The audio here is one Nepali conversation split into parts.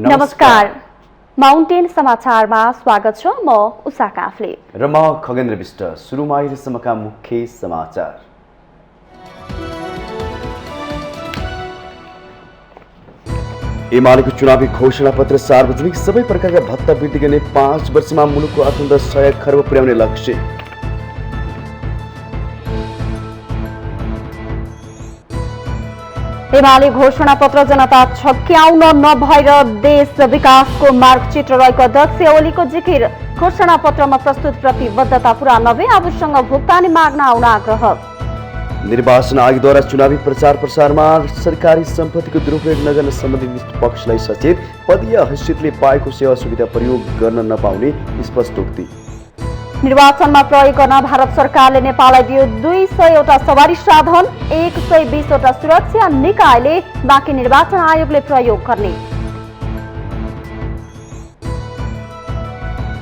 नमस्कार। माउन्टेन समाचारमा स्वागत छ। म उषा काफ्ले र म खगेन्द्र विष्ट। सुरुमा अहिलेसम्मका मुख्य समाचार। एमालेको चुनावी घोषणापत्र सार्वजनिक। सबै प्रकारका भत्ता वृद्धि गर्ने 5 वर्षमा मुलुकको अर्थतन्त्र 100 खर्ब पुर्याउने लक्ष्य। एमाले घोषणापत्र जनता छक्याउन नभएर देश विकासको मार्गचित्र रहेको अध्यक्ष ओलीको जिकिर। घोषणापत्रमा प्रस्तुत प्रतिबद्धता पूरा नभए आफूसँग भुक्तानी माग्न आउन आग्रह। निर्वाचन आयोगद्वारा चुनावी प्रचार प्रसारमा सरकारी सम्पत्तिको दुरुपयोग नगर्न सम्बन्धित पक्षलाई सचेत। पदीय हैसियतले पाएको सेवा सुविधा प्रयोग गर्न नपाउने स्पष्टोक्ति। निर्वाचनमा प्रयोग गर्न भारत सरकारले नेपाललाई दियो 200वटा सवारी साधन, 120वटा सुरक्षा निकायले बाँकी निर्वाचन आयोगले प्रयोग गर्ने।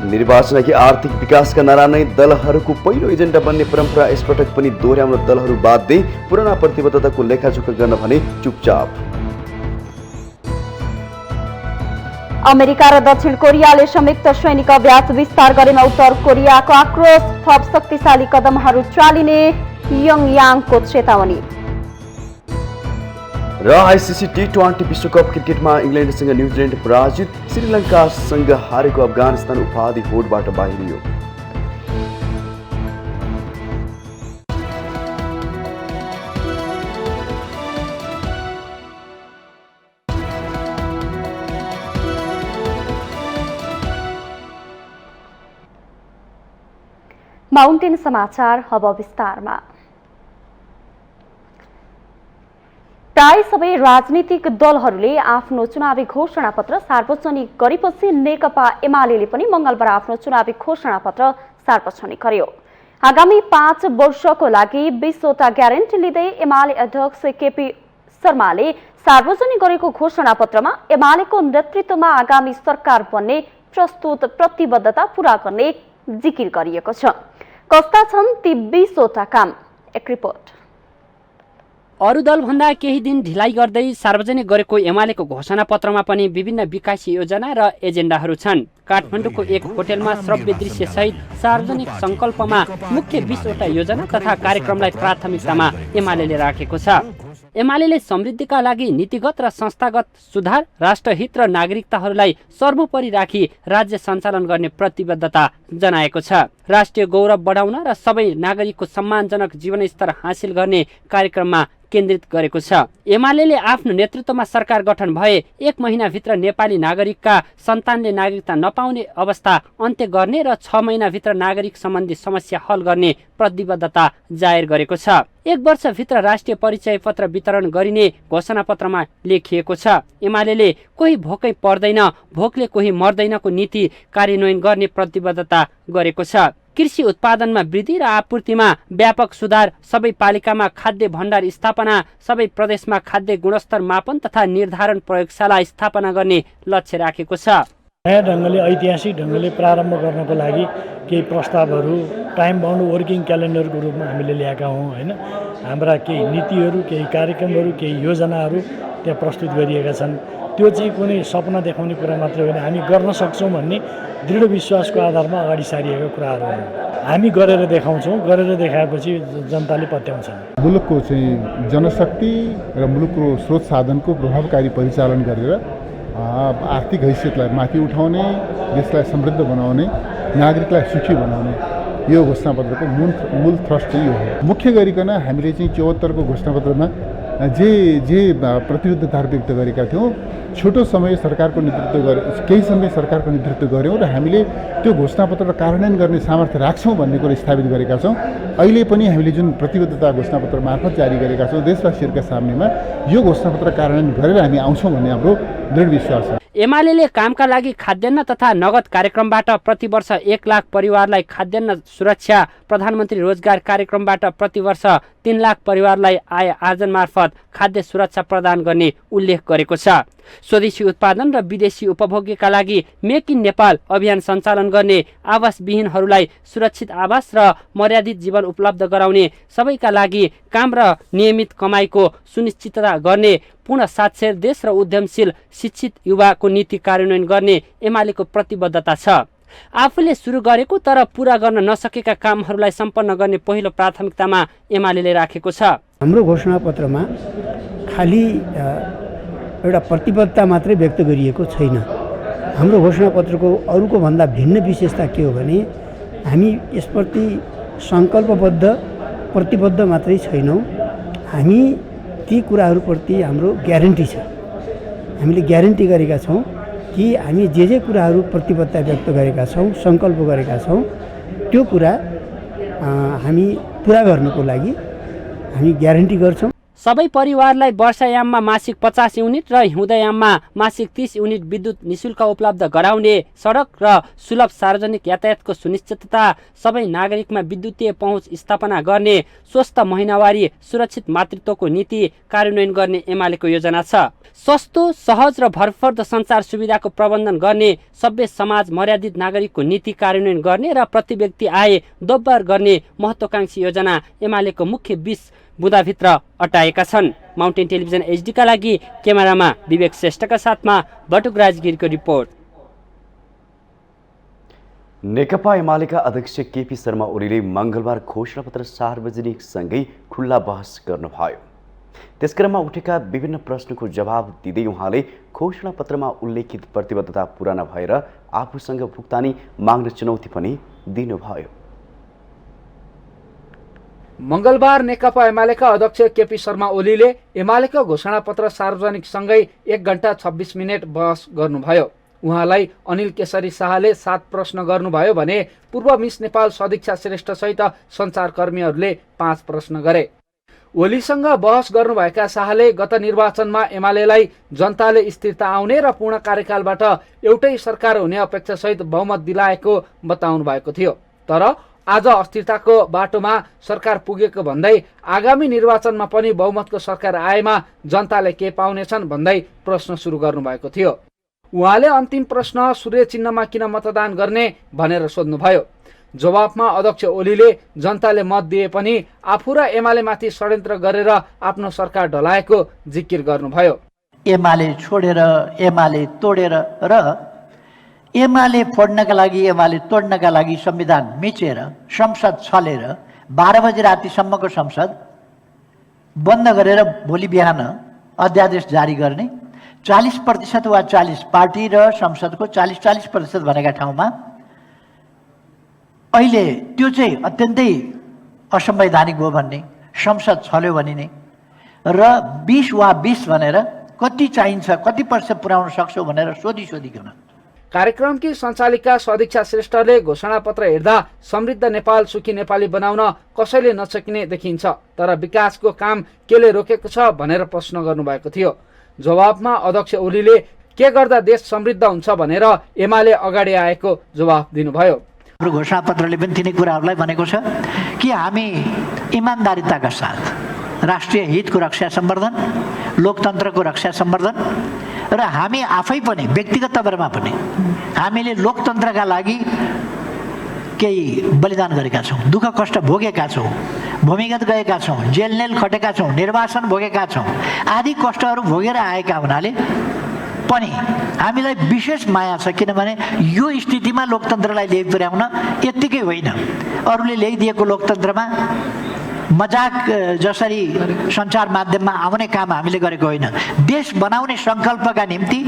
निर्वाचनकी आर्थिक विकासका नारा नै दलहरूको पहिलो एजेन्डा बन्ने परम्परा यसपटक पनि दोहोर्याउन दलहरू बाध्य। पुराना प्रतिबद्धताको लेखाजोखा गर्न भने चुपचाप। अमेरिका र दक्षिण कोरियाले संयुक्त सैनिक अभ्यास विस्तार गरेमा उत्तर कोरियाको आक्रोश। थप शक्तिशाली कदमहरू चालिने यङयाङको चेतावनी। र आइसिसी टी20 विश्वकप क्रिकेटमा इङ्ल्यान्डसँग न्युजिल्यान्ड पराजित। श्रीलङ्कासँग हारेको अफगानिस्तान उपाधि होडबाट बाहिरियो। माउन्टेन समाचार अब विस्तारमा। प्राय सबै राजनीतिक दलहरूले आफ्नो चुनावी घोषणापत्र सार्वजनिक गरेपछि नेकपा एमाले पनि मंगलबार आफ्नो चुनावी घोषणापत्र सार्वजनिक गर्यो। आगामी 5 वर्षको लागि 20वटा ग्यारेन्टी लिँदै एमाले अध्यक्ष केपी शर्माले सार्वजनिक गरेको घोषणापत्रमा एमालेको नेतृत्वमा आगामी सरकार बन्ने प्रस्तुत प्रतिबद्धता पूरा गर्ने जिकिर गरिएको छ। कस्ता छन् ती 20वटा काम? एक रिपोर्ट। अरू दलभन्दा केही दिन ढिलाइ गर्दै सार्वजनिक गरेको एमालेको घोषणापत्रमा पनि विभिन्न विकास योजना र एजेन्डाहरू छन्। काठमाडौँको एक होटेलमा श्रव्य दृश्य सहित सार्वजनिक संकल्पमा मुख्य 20वटा योजना तथा कार्यक्रमलाई प्राथमिकतामा एमालेले राखेको छ। एमालेले समृद्धिका लागि नीतिगत र संस्थागत सुधार, राष्ट्रहित र नागरिकताहरूलाई सर्वोपरि राखी राज्य सञ्चालन गर्ने प्रतिबद्धता जनाएको छ। राष्ट्रिय गौरव बढाउन र सबै नागरिकको सम्मानजनक जीवनस्तर हासिल गर्ने कार्यक्रममा केन्द्रित गरेको छ। एमालेले आफ्नो नेतृत्वमा सरकार गठन भए 1 महिनाभित्र नेपाली नागरिकका सन्तानले नागरिकता नपाउने अवस्था अन्त्य गर्ने र 6 महिनाभित्र नागरिक सम्बन्धी समस्या हल गर्ने प्रतिबद्धता जाहेर गरेको छ। 1 वर्षभित्र राष्ट्रिय परिचय पत्र वितरण गरिने घोषणापत्रमा लेखिएको छ। एमालेले कोही भोकै पर्दैन, भोकले कोही मर्दैनको नीति कार्यान्वयन गर्ने प्रतिबद्धता गरेको छ। कृषि उत्पादनमा वृद्धि र आपूर्तिमा व्यापक सुधार, सबै पालिकामा खाद्य भण्डार स्थापना, सबै प्रदेशमा खाद्य गुणस्तर मापन तथा निर्धारण प्रयोगशाला स्थापना गर्ने लक्ष्य राखेको छ। नयाँ ढङ्गले ऐतिहासिक ढङ्गले प्रारम्भ गर्नको लागि केही प्रस्तावहरू टाइम बाउन्ड वर्किङ क्यालेन्डरको रूपमा हामीले ल्याएका हौँ हैन। हाम्रा केही नीतिहरू, केही कार्यक्रमहरू, केही योजनाहरू त्यहाँ प्रस्तुत गरिएका छन्। त्यो चाहिँ कुनै सपना देखाउने कुरा मात्रै होइन, हामी गर्न सक्छौँ भन्ने दृढ विश्वासको आधारमा अगाडि सारिएका कुराहरू हुन्। हामी गरेर देखाउँछौँ, गरेर देखाएपछि जनताले पत्याउँछन्। मुलुकको चाहिँ जनशक्ति र मुलुकको स्रोत साधनको प्रभावकारी परिचालन गरेर आर्थिक हैसियतलाई माथि उठाउने, देशलाई समृद्ध बनाउने, नागरिकलाई सुखी बनाउने, यो घोषणापत्रको मूल थ्रस्ट चाहिँ यो हो। मुख्य गरिकन हामीले चाहिँ 74 को घोषणापत्रमा जे प्रतिबद्धताहरू व्यक्त गरेका थियौँ, छोटो समय सरकारको नेतृत्व गरे, केही समय सरकारको नेतृत्व गऱ्यौँ र हामीले त्यो घोषणापत्र कार्यान्वयन गर्ने सामर्थ्य राख्छौँ भन्ने कुरा स्थापित गरेका छौँ। अहिले पनि हामीले जुन प्रतिबद्धता घोषणापत्र मार्फत जारी गरेका छौँ, देशवासीहरूका सामनेमा यो घोषणापत्र कार्यान्वयन गरेर हामी आउँछौँ भन्ने हाम्रो दृढ विश्वास छ। एमालेले कामका लागि खाद्यान्न तथा नगद कार्यक्रमबाट प्रतिवर्ष 1 लाख परिवारलाई खाद्यान्न सुरक्षा, प्रधानमन्त्री रोजगार कार्यक्रमबाट प्रतिवर्ष 3 लाख परिवारलाई आय आर्जन मार्फत खाद्य सुरक्षा प्रदान गर्ने उल्लेख गरेको छ। स्वदेशी उत्पादन र विदेशी उपभोग्यका लागि मेक इन नेपाल अभियान सञ्चालन गर्ने, आवासविहीनहरूलाई सुरक्षित आवास र मर्यादित जीवन उपलब्ध गराउने, सबैका लागि काम र नियमित कमाईको सुनिश्चितता गर्ने, पूर्ण साक्षर देश र उद्यमशील शिक्षित युवाको नीति कार्यान्वयन गर्ने एमालेको प्रतिबद्धता छ। आफूले सुरु गरेको तर पूरा गर्न नसकेका कामहरूलाई सम्पन्न गर्ने पहिलो प्राथमिकतामा एमालेले राखेको छ। हाम्रो घोषणापत्रमा खालि एउटा प्रतिबद्धता मात्रै व्यक्त गरिएको छैन। हाम्रो घोषणापत्रको अरूको भन्दा भिन्न विशेषता के हो भने हामी यसप्रति सङ्कल्पबद्ध प्रतिबद्ध मात्रै छैनौँ, हामी ती कुराहरूप्रति हाम्रो ग्यारेन्टी छ। हामीले ग्यारेन्टी गरेका छौँ कि हामी जे कुराहरू प्रतिबद्धता व्यक्त गरेका छौँ, सङ्कल्प गरेका छौँ, त्यो कुरा हामी पुरा गर्नको लागि हामी ग्यारेन्टी गर्छौँ। सबै परिवारलाई वर्षायाममा मासिक 50 युनिट र हिउँदयाममा मासिक 30 युनिट विद्युत निशुल्क उपलब्ध गराउने, सडक र सुलभ सार्वजनिक यातायातको सुनिश्चितता, सबै नागरिकमा विद्युतीय पहुँच स्थापना गर्ने, स्वस्थ महिनावारी सुरक्षित मातृत्वको नीति कार्यान्वयन गर्ने एमालेको योजना छ। सस्तो, सहज र भरपर्दो सञ्चार सुविधाको प्रबन्धन गर्ने, सभ्य समाज मर्यादित नागरिकको नीति कार्यान्वयन गर्ने र प्रति व्यक्ति आय दोब्बर गर्ने महत्त्वाकांक्षी योजना एमालेको मुख्य 20 बुँदाभित्र अटाएका छन्। माउन्टेन टेलिभिजन एचडीका लागि क्यामेरामा विवेक श्रेष्ठका साथमा बटुक राजगिरीको रिपोर्ट। नेकपा एमालेका अध्यक्ष केपी शर्मा ओलीले मंगलबार घोषणापत्र सार्वजनिक सँगै खुल्ला बहस गर्नुभयो। त्यसक्रममा उठेका विभिन्न प्रश्नको जवाब दिँदै उहाँले घोषणापत्रमा उल्लेखित प्रतिबद्धता पूरा नभएर आफूसँग भुक्तानी माग्ने चुनौती पनि दिनुभयो। मंगलबार नेकपा एमालेका अध्यक्ष केपी शर्मा ओलीले एमालेको घोषणापत्र सार्वजनिक सँगै 1 घण्टा 26 मिनट बहस गर्नुभयो। उहाँलाई अनिल केशरी शाहले 7 प्रश्न गर्नुभयो भने पूर्व मिस नेपाल सदिक्षा श्रेष्ठ सहित सञ्चारकर्मीहरूले 5 प्रश्न गरे। ओलीसँग बहस गर्नुभएका शाहले गत निर्वाचनमा एमालेलाई जनताले स्थिरता आउने र पूर्ण कार्यकालबाट एउटै सरकार हुने अपेक्षासहित बहुमत दिलाएको बताउनु भएको थियो। तर आज अस्थिरताको बाटोमा सरकार पुगेको भन्दै आगामी निर्वाचनमा पनि बहुमतको सरकार आएमा जनताले के पाउनेछन् भन्दै प्रश्न सुरु गर्नुभएको थियो। उहाँले अन्तिम प्रश्न सूर्य चिन्हमा किन मतदान गर्ने भनेर सोध्नुभयो। जवाफमा अध्यक्ष ओलीले जनताले मत दिए पनि आफू र एमालेमाथि षड्यन्त्र गरेर आफ्नो सरकार ढलाएको जिकिर गर्नुभयो। एमाले छोडेर, एमाले तोडेर र एमाले फोड्नका लागि, एमाले तोड्नका लागि संविधान मिचेर, संसद छलेर 12 बजे रातिसम्मको संसद बन्द गरेर भोलि बिहान अध्यादेश जारी गर्ने, 40% वा 40 पार्टी र संसदको 40% भनेका ठाउँमा अहिले त्यो चाहिँ अत्यन्तै असंवैधानिक हो भन्ने, संसद छल्यो भनिने र 20 वा 20 भनेर कति चाहिन्छ, कति प्रतिशत पुर्याउन सक्छौ भनेर सोधिकन। कार्यक्रमकी सञ्चालिका सदिक्षा श्रेष्ठले घोषणापत्र हेर्दा समृद्ध नेपाल, सुखी नेपाली बनाउन कसैले नसकिने देखिन्छ, तर विकासको काम केले रोकेको छ भनेर प्रश्न गर्नुभएको थियो। जवाफमा अध्यक्ष ओलीले के गर्दा देश समृद्ध हुन्छ भनेर एमाले अगाडि आएको जवाफ दिनुभयो। हाम्रो घोषणापत्रले पनि तिनै कुराहरूलाई भनेको छ कि हामी इमान्दारिताका साथ राष्ट्रिय हितको रक्षा सम्वर्धन, लोकतन्त्रको रक्षा सम्वर्धन र हामी आफै पनि व्यक्तिगत तवरमा पनि हामीले लोकतन्त्रका लागि केही बलिदान गरेका छौँ, दुःख कष्ट भोगेका छौँ, भूमिगत गएका छौँ, जेलनेल खटेका छौँ, निर्वासन भोगेका छौँ, आदि कष्टहरू भोगेर आएका हुनाले पनि हामीलाई विशेष माया छ। किनभने यो स्थितिमा लोकतन्त्रलाई ल्याइ पुर्याउन यत्तिकै होइन, अरूले ल्याइदिएको लोकतन्त्रमा मजाक जसरी सञ्चार माध्यममा आउने काम हामीले गरेको होइन, देश बनाउने सङ्कल्पका निम्ति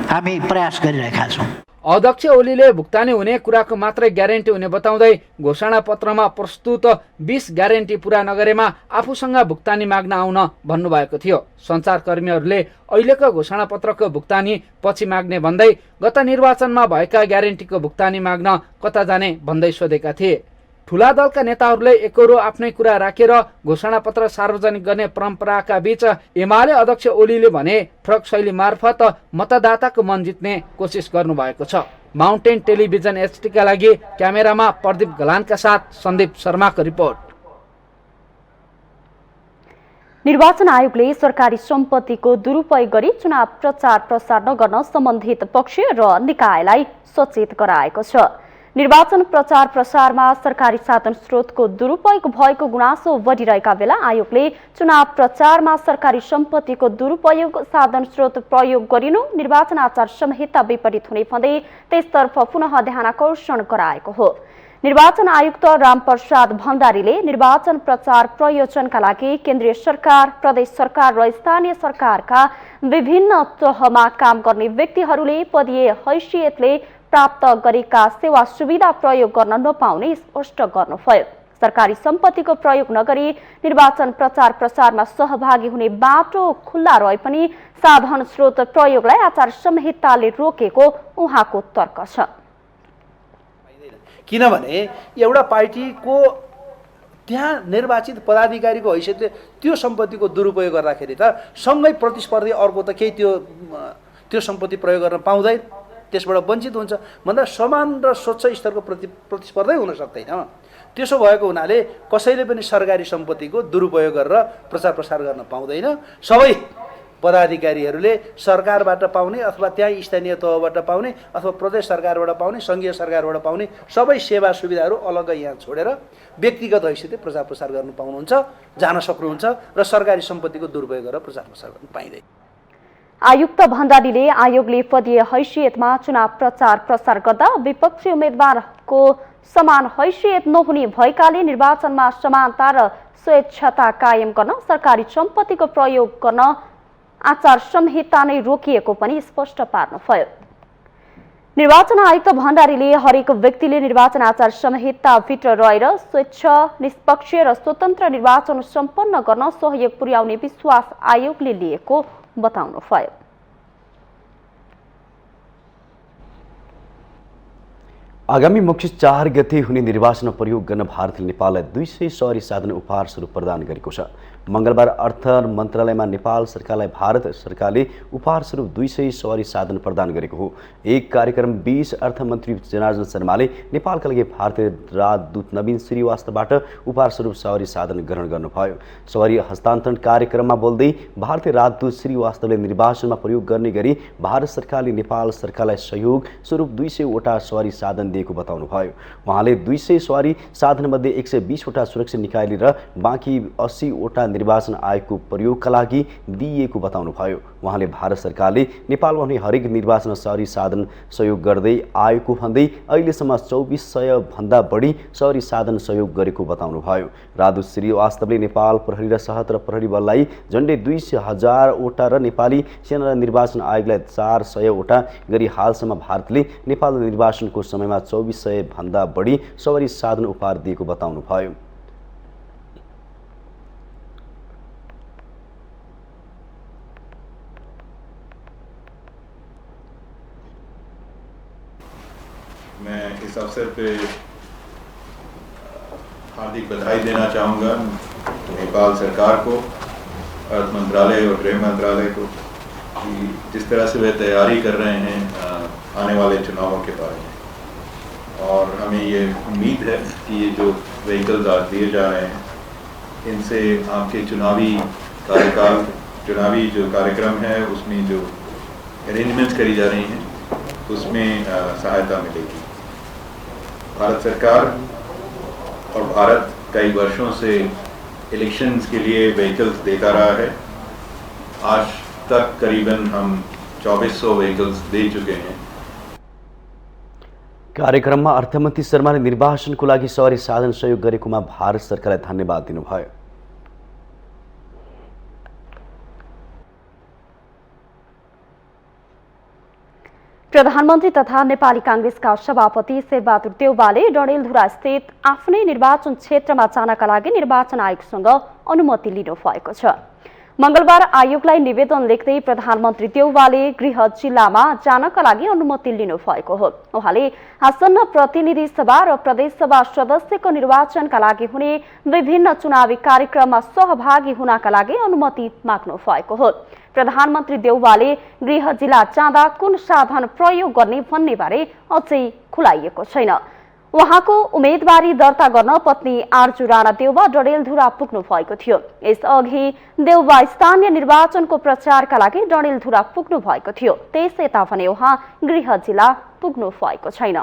हामी प्रयास गरिरहेका छौँ। अध्यक्ष ओलीले भुक्तानी हुने कुराको मात्रै ग्यारेन्टी हुने बताउँदै घोषणापत्रमा प्रस्तुत 20 ग्यारेन्टी पूरा नगरेमा आफूसँग भुक्तानी माग्न आउन भन्नुभएको थियो। सञ्चारकर्मीहरूले अहिलेको घोषणापत्रको भुक्तानी पछि माग्ने भन्दै गत निर्वाचनमा भएका ग्यारेन्टीको भुक्तानी माग्न कता जाने भन्दै सोधेका थिए। ठूला दलका नेताहरूले एकरो आफ्नै कुरा राखेर घोषणापत्र सार्वजनिक गर्ने परम्पराका बीच एमाले अध्यक्ष ओलीले भने फरक शैली मार्फत मतदाताको मन जित्ने कोसिस गर्नुभएको छ। माउन्टेन टेलिभिजन एचडीका लागि क्यामेरामा प्रदीप गलानका साथ सन्दीप शर्माको रिपोर्ट। निर्वाचन आयोगले सरकारी सम्पत्तिको दुरुपयोग गरी चुनाव प्रचार प्रसार नगर्न सम्बन्धित पक्ष र निकायलाई सचेत गराएको छ। निर्वाचन प्रचार प्रसारमा सरकारी साधन स्रोतको दुरुपयोग भएको गुनासो बढिरहेका बेला आयोगले चुनाव प्रचारमा सरकारी सम्पत्तिको दुरुपयोग साधन स्रोत प्रयोग गरिनु निर्वाचन आचार संहिता विपरीत हुने भन्दै त्यसतर्फ पुनः ध्यानाकर्षण गराएको हो। निर्वाचन आयुक्त रामप्रसाद भण्डारीले निर्वाचन प्रचार प्रयोजनका लागि केन्द्रीय सरकार, प्रदेश सरकार र स्थानीय सरकारका विभिन्न तहमा काम गर्ने व्यक्तिहरूले पदीय हैसियतले प्राप्त गरेका सेवा सुविधा प्रयोग गर्न नपाउने स्पष्ट गर्नुभयो। सरकारी सम्पत्तिको प्रयोग नगरी निर्वाचन प्रचार प्रसारमा सहभागी हुने बाटो खुल्ला रहे पनि साधन स्रोत प्रयोगलाई आचार संहिताले रोकेको उहाँको तर्क छ। किनभने एउटा पार्टीको त्यहाँ निर्वाचित पदाधिकारीको हैसियतले त्यो सम्पत्तिको दुरुपयोग गर्दाखेरि त सँगै प्रतिस्पर्धी अर्को त केही त्यो सम्पत्ति प्रयोग गर्न पाउँदैन, त्यसबाट वञ्चित हुन्छ भन्दा समान र स्वच्छ स्तरको प्रतिस्पर्धै हुन सक्दैन। त्यसो भएको हुनाले कसैले पनि सरकारी सम्पत्तिको दुरुपयोग गरेर प्रचार प्रसार गर्न पाउँदैन। सबै पदाधिकारीहरूले सरकारबाट पाउने अथवा त्यहाँ स्थानीय तहबाट पाउने अथवा प्रदेश सरकारबाट पाउने, सङ्घीय सरकारबाट पाउने सबै सेवा सुविधाहरू अलग्गै यहाँ छोडेर व्यक्तिगत हैसियतले प्रचार प्रसार गर्न पाउनुहुन्छ, जान सक्नुहुन्छ र सरकारी सम्पत्तिको दुरुपयोग गरेर प्रचार प्रसार गर्न पाइँदैन। आयुक्त भण्डारीले आयोगले पदीय हैसियतमा चुनाव प्रचार प्रसार गर्दा विपक्षी उम्मेद्वारको समान हैसियत नहुने भएकाले निर्वाचनमा समानता र स्वेच्छता कायम गर्न सरकारी सम्पत्तिको प्रयोग गर्न आचार संहिता नै रोकिएको पनि स्पष्ट पार्नुभयो। निर्वाचन आयुक्त भण्डारीले हरेक व्यक्तिले निर्वाचन आचार संहिताभित्र रहेर स्वच्छ, निष्पक्ष र स्वतन्त्र निर्वाचन सम्पन्न गर्न सहयोग पुर्याउने विश्वास आयोगले लिएको बताउनुभयो। आगामी मुख्य 4 गते हुने निर्वाचनमा प्रयोग गर्न भारतले नेपाललाई 200 सवारी साधन उपहार स्वरूप प्रदान गरेको छ। मंगलबार अर्थ मन्त्रालयमा नेपाल सरकारलाई भारत सरकारले उपहार स्वरूप 200 सवारी साधन प्रदान गरेको हो। एक कार्यक्रम 20 अर्थमन्त्री जनार्दन शर्माले नेपालका लागि भारतीय राजदूत नवीन श्रीवास्तवबाट उपहार स्वरूप सवारी साधन ग्रहण गर्नुभयो। सवारी हस्तान्तरण कार्यक्रममा बोल्दै भारतीय राजदूत श्रीवास्तवले निर्वाचनमा प्रयोग गर्ने गरी भारत सरकारले नेपाल सरकारलाई सहयोग स्वरूप 200 वटा सवारी साधन दिएको बताउनुभयो। उहाँले 200 सवारी साधनमध्ये 120 वटा सुरक्षा निकायले र बाँकी 80 वटा निर्वाचन आयोगको प्रयोगका लागि दिइएको बताउनुभयो। उहाँले भारत सरकारले नेपालमा हुने हरेक निर्वाचन सवारी साधन सहयोग गर्दै आएको भन्दै अहिलेसम्म 2400 भन्दा बढी सवारी साधन सहयोग गरेको बताउनुभयो। राजदूत श्रीवास्तवले नेपाल प्रहरी र सशस्त्र प्रहरी बललाई झण्डै 200,000 वटा र नेपाली सेना र निर्वाचन आयोगलाई 400 वटा गरी हालसम्म भारतले नेपाल निर्वाचनको समयमा 2400 भन्दा बढी सवारी साधन उपहार दिएको बताउनुभयो। मैं इस अवसर पे हार्दिक बधाई देना चाहूँगा नेपाल सरकार को, अर्थ मंत्रालय और गृह मंत्रालय को कि जिस तरह से वे तैयारी कर रहे हैं आने वाले चुनावों के बारे में। और हमें ये उम्मीद है कि ये जो व्हीकल्स आज दिए जा रहे हैं इनसे आपके चुनावी कार्यकाल, चुनावी जो कार्यक्रम है उसमें जो अरेंजमेंट्स करी जा रही हैं उसमें सहायता मिलेगी। भारत सरकार और भारत कई वर्षों से इलेक्शंस के लिए व्हीकल्स देता रहा है। आज तक करीबन हम 2400 व्हीकल्स दे चुके हैं। कार्यक्रममा अर्थमन्त्री शर्माले निर्वाचनको लागि सवारी साधन सहयोग गरेकोमा भारत सरकारलाई धन्यवाद दिनुभयो। प्रधानमन्त्री तथा नेपाली कांग्रेसका सभापति शेरबहादुर देउवाले डडेलधुरा स्थित आफ्नै निर्वाचन क्षेत्रमा जानका लागि निर्वाचन आयोगसँग अनुमति लिनुभएको छ। मंगलबार आयोगलाई निवेदन लेख्दै प्रधानमन्त्री देउवाले गृह जिल्लामा जानका लागि अनुमति लिनुभएको हो। उहाँले आसन्न प्रतिनिधि सभा र प्रदेश सभा सदस्यको निर्वाचनका लागि हुने विभिन्न चुनावी कार्यक्रममा सहभागी हुनका लागि अनुमति माग्नु भएको हो। प्रधानमन्त्री देउवाले गृह जिल्ला जाँदा कुन साधन प्रयोग गर्ने भन्ने बारे अझै खुलाइएको छैन। उहाँको उम्मेदवारी दर्ता गर्न पत्नी आर्जु राणा देउवा डडेलधुरा पुग्नु भएको थियो। यसअघि देउवा स्थानीय निर्वाचनको प्रचारका लागि डडेलधुरा पुग्नु भएको थियो। त्यसयता भने उहाँ गृह जिल्ला पुग्नु भएको छैन।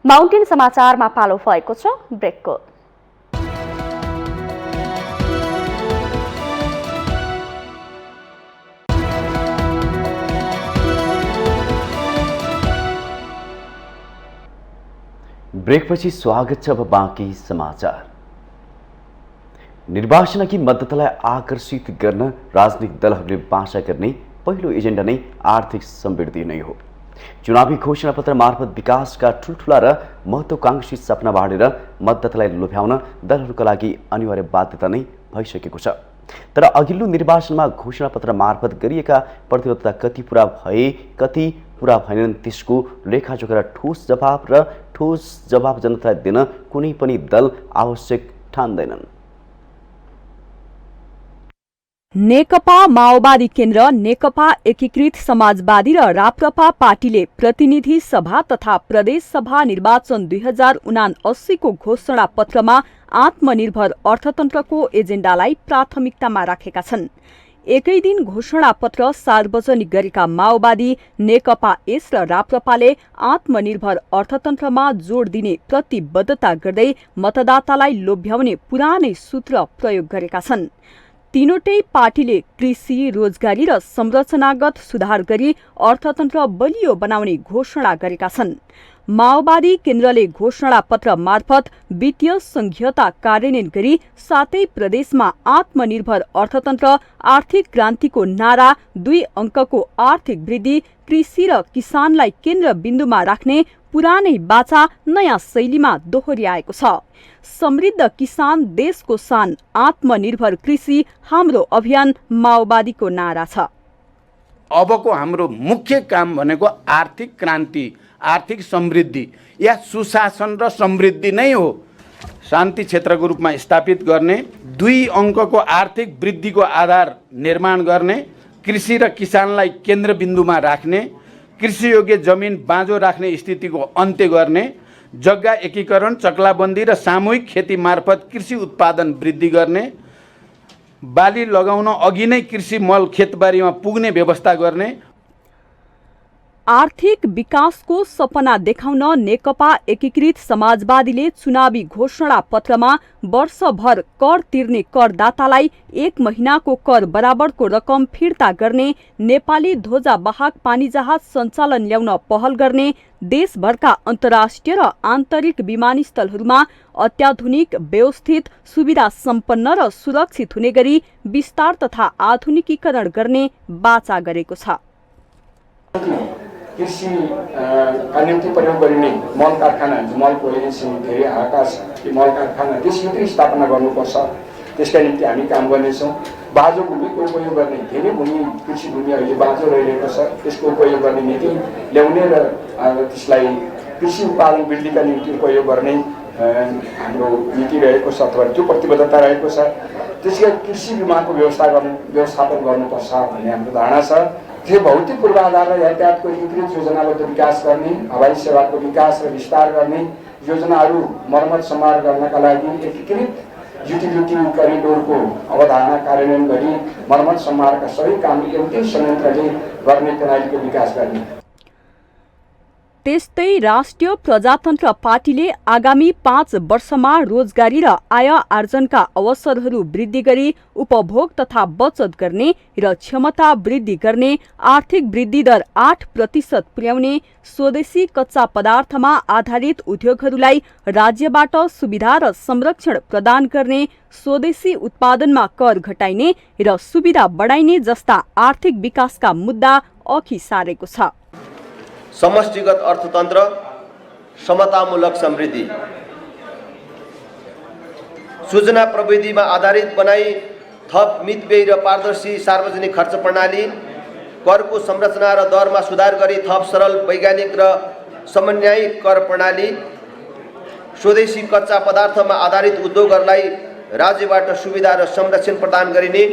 माउन्टेन समाचारमा पालो भएको छ ब्रेकको। ब्रेकपछि स्वागत छ। अब बाँकी समाचार। निर्वाचनकी मतदातालाई आकर्षित गर्न राजनीतिक दलहरूले बाचा गर्ने पहिलो एजेन्डा नै आर्थिक समृद्धि नै हो। चुनावी घोषणापत्र मार्फत विकासका ठुल्ठुला र महत्त्वाकांक्षी सपना बाँडेर मतदातालाई लोभ्याउन दलहरूका लागि अनिवार्य बाध्यता नै भइसकेको छ। तर अघिल्लो निर्वाचनमा घोषणापत्र मार्फत गरिएका प्रतिबद्धता कति पुरा भए कति पुरा भएनन् त्यसको लेखाजोखा र ठोस जवाब जनतालाई दिन कुनै पनि दल आवश्यक ठान्दैनन्। नेकपा माओवादी केन्द्र, नेकपा एकीकृत समाजवादी र राप्रपा पार्टीले प्रतिनिधि सभा तथा प्रदेश सभा निर्वाचन 2079 को घोषणा पत्रमा आत्मनिर्भर अर्थतन्त्रको एजेन्डालाई प्राथमिकतामा राखेका छन्। एकै दिन घोषणापत्र सार्वजनिक गरेका माओवादी, नेकपा एस र राप्रपाले आत्मनिर्भर अर्थतन्त्रमा जोड दिने प्रतिबद्धता गर्दै मतदातालाई लोभ्याउने पुरानै सूत्र प्रयोग गरेका छन्। तीनवटै पार्टीले कृषि, रोजगारी र संरचनागत सुधार गरी अर्थतन्त्र बलियो बनाउने घोषणा गरेका छन्। माओवादी केन्द्रले घोषणापत्र मार्फत वित्तीय संघीयता कार्यान्वयन गरी सातै प्रदेशमा आत्मनिर्भर अर्थतन्त्र, आर्थिक क्रान्तिको नारा, 2 अङ्कको आर्थिक वृद्धि, कृषि र किसानलाई केन्द्रबिन्दुमा राख्ने पुरानै बाचा नयाँ शैलीमा दोहोर्याएको छ। समृद्ध किसान देशको शान, आत्मनिर्भर कृषि हाम्रो अभियान माओवादीको नारा छ। अबको हाम्रो मुख्य काम भनेको आर्थिक क्रान्ति, आर्थिक समृद्धि या सुशासन र समृद्धि नै हो। शान्ति क्षेत्रको रूपमा स्थापित गर्ने, 2 अङ्कको आर्थिक वृद्धिको आधार निर्माण गर्ने, कृषि र किसानलाई केन्द्रबिन्दुमा राख्ने, कृषियोग्य जमिन बाँझो राख्ने स्थितिको अन्त्य गर्ने, जग्गा एकीकरण, चक्लाबन्दी र सामूहिक खेती मार्फत कृषि उत्पादन वृद्धि गर्ने, बाली लगाउन अघि नै कृषि मल खेतबारीमा पुग्ने व्यवस्था गर्ने। आर्थिक विकासको सपना देखाउन नेकपा एकीकृत समाजवादीले चुनावी घोषणा पत्रमा वर्षभर कर तिर्ने करदातालाई 1 महिनाको कर बराबरको रकम फिर्ता गर्ने, नेपाली ध्वजावाहक पानीजहाज सञ्चालन ल्याउन पहल गर्ने, देशभरका अन्तर्राष्ट्रिय र आन्तरिक विमानस्थलहरूमा अत्याधुनिक, व्यवस्थित, सुविधा सम्पन्न र सुरक्षित हुने गरी विस्तार तथा आधुनिकीकरण गर्ने बाचा गरेको छ। कृषि का निम्ति प्रयोग गरिने मल कारखाना, मलको एजेन्सी धेरै आकाश मल कारखाना देशभित्रै स्थापना गर्नुपर्छ। त्यसका निम्ति हामी काम गर्नेछौँ। बाँझो भूमिको उपयोग गर्ने, धेरै भूमि कृषि भूमि अहिले बाँझो रहिरहेको छ, त्यसको उपयोग गर्ने नीति ल्याउने र त्यसलाई कृषि उत्पादन वृद्धिका निम्ति उपयोग गर्ने हाम्रो नीति रहेको छ अथवा त्यो प्रतिबद्धता रहेको छ। त्यसका कृषि बीमाको व्यवस्थापन गर्नुपर्छ भन्ने हाम्रो धारणा छ। त्यो भौतिक पूर्वाधार र यातायातको एकीकृत योजनाबद्ध विकास गर्ने, हवाई सेवाको विकास र विस्तार गर्ने, योजनाहरू मर्मत सम्हार गर्नका लागि एकीकृत युटिलिटी करिडोरको अवधारणा कार्यान्वयन गरी मर्मत सम्हारका सबै काम एउटै संयन्त्रले गर्ने प्रणालीको विकास गर्ने। त्यस्तै राष्ट्रिय प्रजातन्त्र पार्टीले आगामी 5 वर्षमा रोजगारी र आय आर्जनका अवसरहरू वृद्धि गरी उपभोग तथा बचत गर्ने र क्षमता वृद्धि गर्ने, आर्थिक वृद्धि दर 8% पुर्याउने, स्वदेशी कच्चा पदार्थमा आधारित उद्योगहरूलाई राज्यबाट सुविधा र संरक्षण प्रदान गर्ने, स्वदेशी उत्पादनमा कर घटाइने र सुविधा बढाइने जस्ता आर्थिक विकासका मुद्दा अघि सारेको छ। समष्टिगत अर्थतन्त्र, समतामूलक समृद्धि, सूचना प्रविधिमा आधारित बनाई थप मितव्ययी र पारदर्शी सार्वजनिक खर्च प्रणाली, करको संरचना र दरमा सुधार गरी थप सरल, वैज्ञानिक र समन्वयित कर प्रणाली, स्वदेशी कच्चा पदार्थमा आधारित उद्योगहरूलाई राज्यबाट सुविधा र संरक्षण प्रदान गरिने,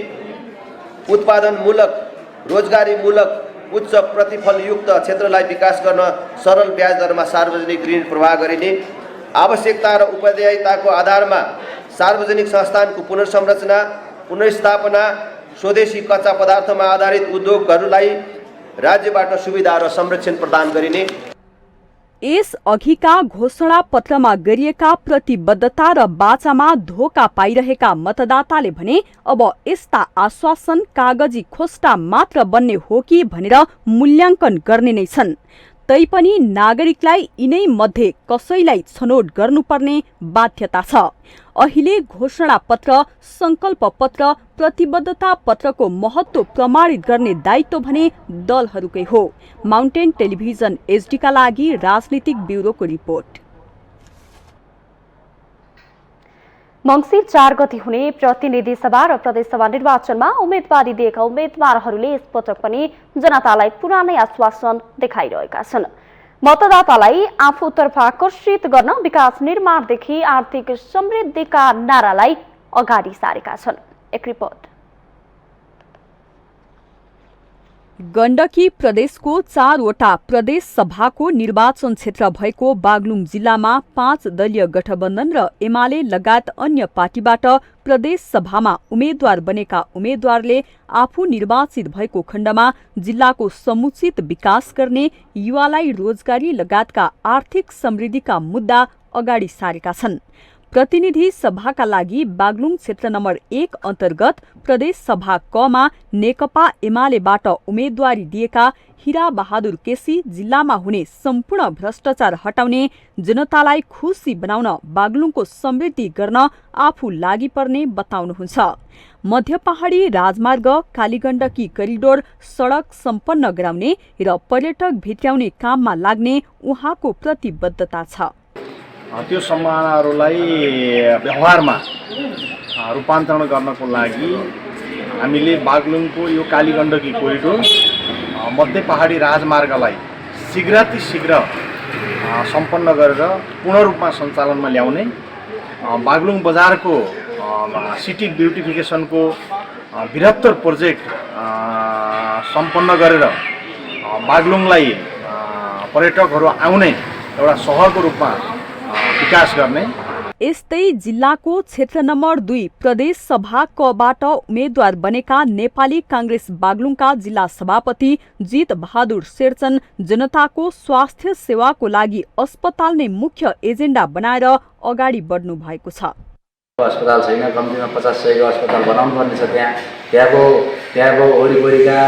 उत्पादनमूलक, रोजगारीमूलक, उच्च प्रतिफलयुक्त क्षेत्रलाई विकास गर्न सरल ब्याज दरमा सार्वजनिक ऋण प्रवाह गरिने, आवश्यकता र उत्तरदायिताको आधारमा सार्वजनिक संस्थानको पुनर्संरचना, पुनर्स्थापना, स्वदेशी कच्चा पदार्थमा आधारित उद्योगहरूलाई राज्यबाट सुविधा र संरक्षण प्रदान गरिने। यस अघिका घोषणा पत्रमा गरिएका प्रतिबद्धता र बाचामा धोका पाइरहेका मतदाताले भने अब यस्ता आश्वासन कागजी खोस्टा मात्र बन्ने हो कि भनेर मूल्याङ्कन गर्ने नै छन्। तैपनि नागरिकलाई यिनै मध्ये कसैलाई छनौट गर्नुपर्ने बाध्यता छ। अहिले घोषणा पत्र, संकल्प पत्र, प्रतिबद्धता पत्रको महत्व प्रमाणित गर्ने दायित्व भने दलहरूकै हो। माउन्टेन टेलिभिजन एचडीका लागि राजनीतिक ब्युरोको रिपोर्ट। मङ्सिर 4 गते हुने प्रतिनिधि सभा र प्रदेशसभा निर्वाचनमा उम्मेदवारी दिएका उम्मेदवारहरूले यसपटक पनि जनतालाई पुरानै आश्वासन देखाइरहेका छन्। मतदातालाई आफूतर्फ आकर्षित गर्न विकास निर्माणदेखि आर्थिक समृद्धिका नारालाई अगाडि सारेका छन्। एक रिपोर्ट। गण्डकी प्रदेशको 4वटा प्रदेश सभाको निर्वाचन क्षेत्र भएको बागलुङ जिल्लामा 5 दलीय गठबन्धन र एमाले लगायत अन्य पार्टीबाट प्रदेश सभामा उम्मेद्वार बनेका उम्मेद्वारले आफू निर्वाचित भएको खण्डमा जिल्लाको समुचित विकास गर्ने, युवालाई रोजगारी लगायतका आर्थिक समृद्धिका मुद्दा अगाडि सारेका छन्। प्रतिनिधि सभाका लागि बागलुङ क्षेत्र नम्बर 1 अन्तर्गत प्रदेश सभा कमा नेकपा एमालेबाट उम्मेद्वारी दिएका हीरा बहादुर केसी जिल्लामा हुने सम्पूर्ण भ्रष्टाचार हटाउने, जनतालाई खुसी बनाउन, बागलुङको समृद्धि गर्न आफू लागि पर्ने बताउनुहुन्छ। मध्य पहाडी राजमार्ग, कालीगण्डकी करिडोर सडक सम्पन्न गराउने र पर्यटक भित्र्याउने काममा लाग्ने उहाँको प्रतिबद्धता छ। त्यो सम्भावनाहरूलाई व्यवहारमा रूपान्तरण गर्नको लागि हामीले बागलुङको यो कालीगण्डकी कोरिडोर, मध्य पहाडी राजमार्गलाई शीघ्र सम्पन्न गरेर पूर्ण रूपमा सञ्चालनमा ल्याउने, बागलुङ बजारको सिटी ब्युटिफिकेसनको बृहत्तर प्रोजेक्ट सम्पन्न गरेर बागलुङलाई पर्यटकहरू आउने एउटा सहरको रूपमा विकास गर्ने। यस्तै जिल्लाको क्षेत्र नम्बर 2 प्रदेश सभा कबाट उम्मेद्वार बनेका नेपाली कांग्रेस बागलुङका जिल्ला सभापति जित बहादुर शेरचन जनताको स्वास्थ्य सेवाको लागि अस्पताल नै मुख्य एजेन्डा बनाएर अगाडि बढ्नु भएको छ। अस्पताल छैन, कम्तीमा 50-100 अस्पताल बनाउनु पर्ने छ। त्यहाँको वरिपरिका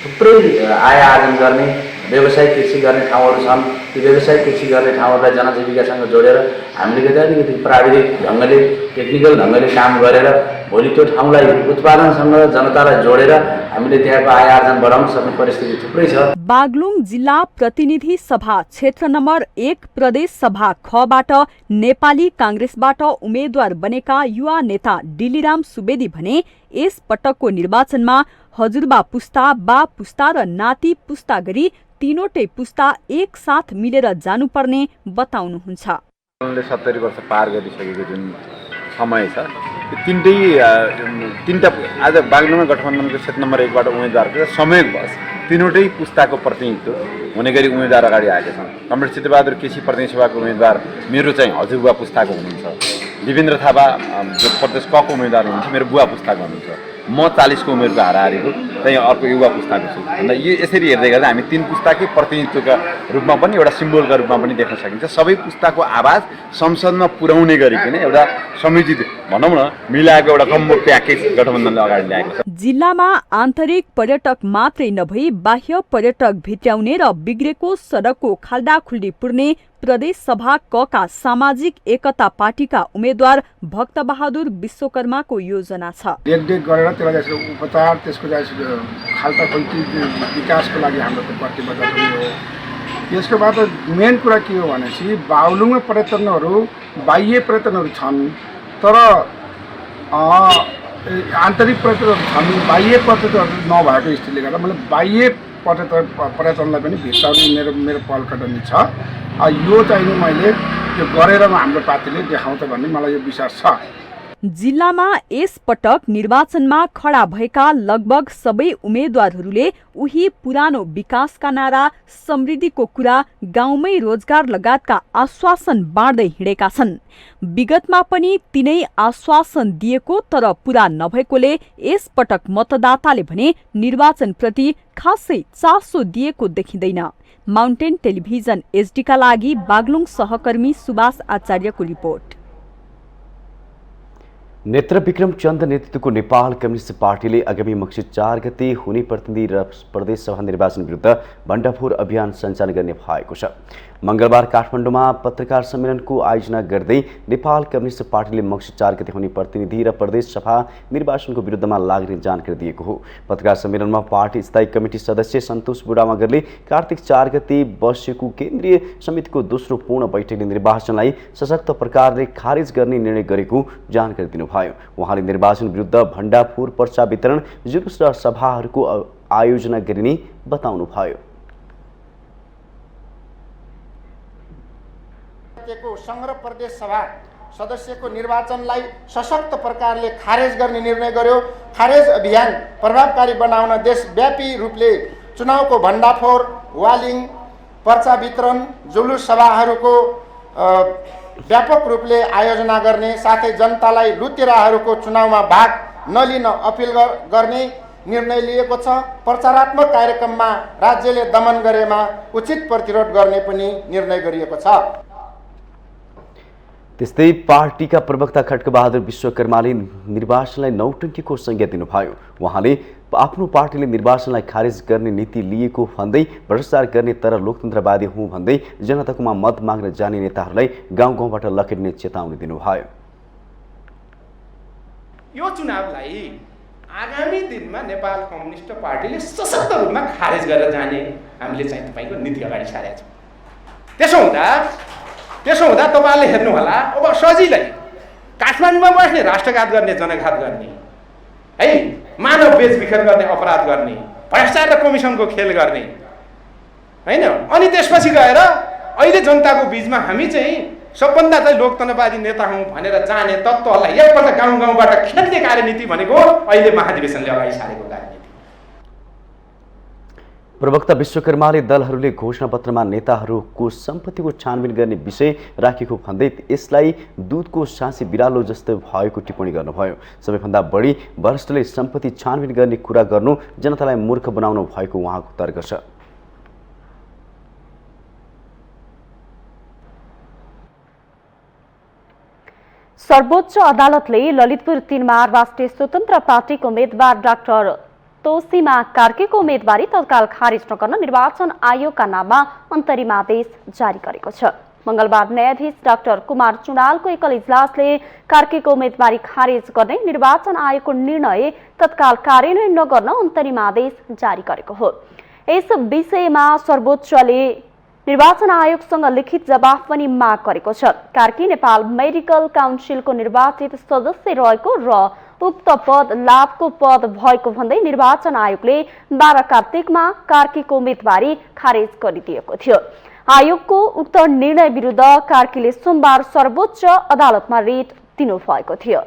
थुप्रै आय आर्जन गर्ने, व्यवसायिक कृषि गर्ने ठाउँहरू छन्। ती व्यवसायिक कृषि गर्ने ठाउँहरूलाई जनजीविकासँग जोडेर हामीले अलिकति प्राविधिक ढङ्गले, टेक्निकल ढङ्गले काम गरेर भोलि त्यो ठाउँलाई उत्पादनसँग जनतालाई जोडेर हामीले त्यहाँको आय आर्जन बढाउन सक्ने परिस्थिति थुप्रै छ। बागलुङ जिल्ला प्रतिनिधि सभा क्षेत्र नम्बर 1 प्रदेश सभा खबाट नेपाली कांग्रेसबाट उम्मेद्वार बनेका युवा नेता डिलिराम सुवेदी भने यस पटकको निर्वाचनमा हजुरबा पुस्ता, बा पुस्ता र नाति पुस्ता गरी तीनवटै पुस्ता एक साथ मिलेर जानुपर्ने बताउनुहुन्छ। 70 वर्ष पार गरिसकेको जुन समय छ, तीनटा आज बागलुङमा गठबन्धनको क्षेत्र नम्बर 1 बाट उम्मेदवारको संयोगवश तीनवटै पुस्ताको प्रतिनिधित्व हुने गरी उम्मेदवार अगाडि आएका छन्। कमरेड चित्रबहादुर केसी प्रतिनिधि सभाको उम्मेदवार मेरो चाहिँ हजुरबुवा पुस्ताको हुनुहुन्छ। देवेन्द्र थापा जो प्रदेश कको उम्मेदवार हुनुहुन्छ मेरो बुवा पुस्ताको हुनुहुन्छ। म 40 को उमेरको हाराहारीको चाहिँ अर्को युवा पुस्ताको छु। अन्त यो यसरी हेर्दै गर्दा हामी 3 पुस्ताकै प्रतिनिधित्वका रूपमा पनि एउटा सिम्बोलका रूपमा पनि देख्न सकिन्छ। सबै पुस्ताको आवाज संसदमा पुर्याउने गरिकन एउटा समुचित भनौँ न मिलाएको एउटा कम्बो प्याकेज गठबन्धनले अगाडि ल्याएको छ। जिल्लामा आन्तरिक पर्यटक मात्रै नभई बाह्य पर्यटक भित्र्याउने र बिग्रेको सडकको खाल्डाखुल्डी पुर्ने प्रदेश सभा कका सामाजिक एकता पार्टीका उम्मेद्वार भक्तबहादुर विश्वकर्माको योजना छ। देखरेख गरेर त्यसलाई उपचार, त्यसको खाल्डाखुल्डी विकासको लागि हाम्रो प्रतिबद्धता हो। त्यसको बाद मेन कुरा के हो भनेपछि बागलुङमा पर्यटनहरू बाह्य पर्यटनहरू छन्, तर आन्तरिक पर्यटनहरू छन्, बाह्य पर्यटनहरू नभएको स्थितिले गर्दा मैले बाह्य पर्यटनलाई पनि भित्राउने मेरो पहलकदमी छ। यो चाहिँ नि मैले यो गरेर हाम्रो पार्टीले देखाउँछ भन्ने मलाई यो विश्वास छ। जिल्लामा यस पटक निर्वाचनमा खडा भएका लगभग सबै उम्मेद्वारहरूले उही पुरानो विकासका नारा, समृद्धिको कुरा, गाउँमै रोजगार लगायतका आश्वासन बाँड्दै हिँडेका छन्। विगतमा पनि तिनै आश्वासन दिएको तर पूरा नभएकोले यस पटक मतदाताले भने निर्वाचनप्रति खासै चासो दिएको देखिँदैन। माउन्टेन टेलिभिजन एचडीका लागि बागलुङ सहकर्मी सुभाष आचार्यको रिपोर्ट। नेत्र विक्रम चन्द नेतृत्वको नेपाल कम्युनिस्ट पार्टीले आगामी मक्सिर 4 गते हुने प्रतिनिधि र प्रदेश सभा निर्वाचन विरुद्ध भण्डाफोर अभियान सञ्चालन गर्ने भएको छ। मंगलबार काठमाडौँमा पत्रकार सम्मेलनको आयोजना गर्दै नेपाल कम्युनिस्ट पार्टीले मक्सिर 4 गते हुने प्रतिनिधि र प्रदेश सभा निर्वाचनको विरुद्धमा लाग्ने जानकारी दिएको हो। पत्रकार सम्मेलनमा पार्टी स्थायी कमिटी सदस्य सन्तोष बुढामगरले कार्तिक 4 गते बसेको केन्द्रीय समितिको दोस्रो पूर्ण बैठकले निर्वाचनलाई सशक्त प्रकारले खारेज गर्ने निर्णय गरेको जानकारी दिनुभयो। उहाँले निर्वाचन विरुद्ध भण्डाफोर पर्चा वितरण, जुलुस र सभाहरूको आयोजना गरिने बताउनुभयो। संघ प्रदेश सभा सदस्यको निर्वाचनलाई सशक्त प्रकारले खारेज गर्ने निर्णय गर्यो। खारेज अभियान प्रभावकारी बनाउन देशव्यापी रूपले चुनावको भण्डाफोर, वालिङ, पर्चा वितरण, जुलुस सभाहरूको व्यापक रूपले आयोजना गर्ने साथै जनतालाई लुतेराहरूको चुनावमा भाग नलिन अपिल गर्ने निर्णय लिएको छ। प्रचारात्मक कार्यक्रममा राज्यले दमन गरेमा उचित प्रतिरोध गर्ने पनि निर्णय गरिएको छ। त्यस्तै पार्टीका प्रवक्ता खड्कबहादुर विश्वकर्माले निर्वाचनलाई नौटङ्कीको संज्ञा दिनुभयो। उहाँले आफ्नो पार्टीले निर्वाचनलाई खारेज गर्ने नीति लिएको भन्दै भ्रष्टाचार गर्ने तर लोकतन्त्रवादी हुँ भन्दै जनताकोमा मत माग्न जाने नेताहरूलाई गाउँ गाउँबाट लखेट्ने चेतावनी दिनुभयो। यो चुनावलाई आगामी दिनमा नेपाल कम्युनिस्ट पार्टीले सशक्त रूपमा खारेज गरेर जाने हामीले चाहिँ तपाईँको नीति अगाडि सारेका छौँ। त्यसो हुँदा तपाईँहरूले हेर्नु होला, अब सजिलै काठमाडौँमा बस्ने राष्ट्रघात गर्ने, जनघात गर्ने, है मानव बेचबिखन गर्ने, अपराध गर्ने, भ्रष्टाचार र कमिसनको खेल गर्ने, होइन, अनि त्यसपछि गएर अहिले जनताको बिचमा हामी चाहिँ सबभन्दा चाहिँ लोकतन्त्रवादी नेता हौँ भनेर जाने तत्त्वहरूलाई एकपल्ट गाउँ गाउँबाट खेल्ने कार्यनीति भनेको अहिले महाधिवेशनले अगाडि सारेको कार्यनीति। प्रवक्ता विश्वकर्माले दलहरूले घोषणापत्रमा नेताहरूको सम्पत्तिको छानबिन गर्ने विषय राखेको भन्दै यसलाई दूधको साँसी बिरालो जस्तो भएको टिप्पणी गर्नुभयो। सबैभन्दा बढी वरिष्ठले सम्पत्ति छानबिन गर्ने कुरा गर्नु जनतालाई मूर्ख बनाउनु भएको उहाँको तर्क छ। सर्वोच्च अदालतले ललितपुर 3 मार राष्ट्रिय स्वतन्त्र पार्टीको उम्मेद्वार डाक्टर तोसीमा कार्कीको उम्मेदवारी तत्काल खारिज नगर्न निर्वाचन आयोगका नाममा अन्तरिम आदेश जारी गरेको छ। मंगलबार न्यायाधीश डाक्टर कुमार चुडालको एकल इजलासले कार्कीको उम्मेदवारी खारिज गर्ने निर्वाचन आयोगको निर्णय तत्काल कार्यान्वयन नगर्न अन्तरिम आदेश जारी गरेको हो। यस विषयमा सर्वोच्चले निर्वाचन आयोगसँग लिखित जवाफ पनि माग गरेको छ। कार्की नेपाल मेडिकल काउन्सिलको निर्वाचित सदस्य रहेको र उक्त पद लाभको पद भएको भन्दै निर्वाचन आयोगले 12 कार्तिकमा कार्कीको उम्मेदवारी खारेज गरिदिएको थियो। आयोगको उक्त निर्णय विरुद्ध कार्कीले सोमबार सर्वोच्च अदालतमा रिट दिनुभएको थियो।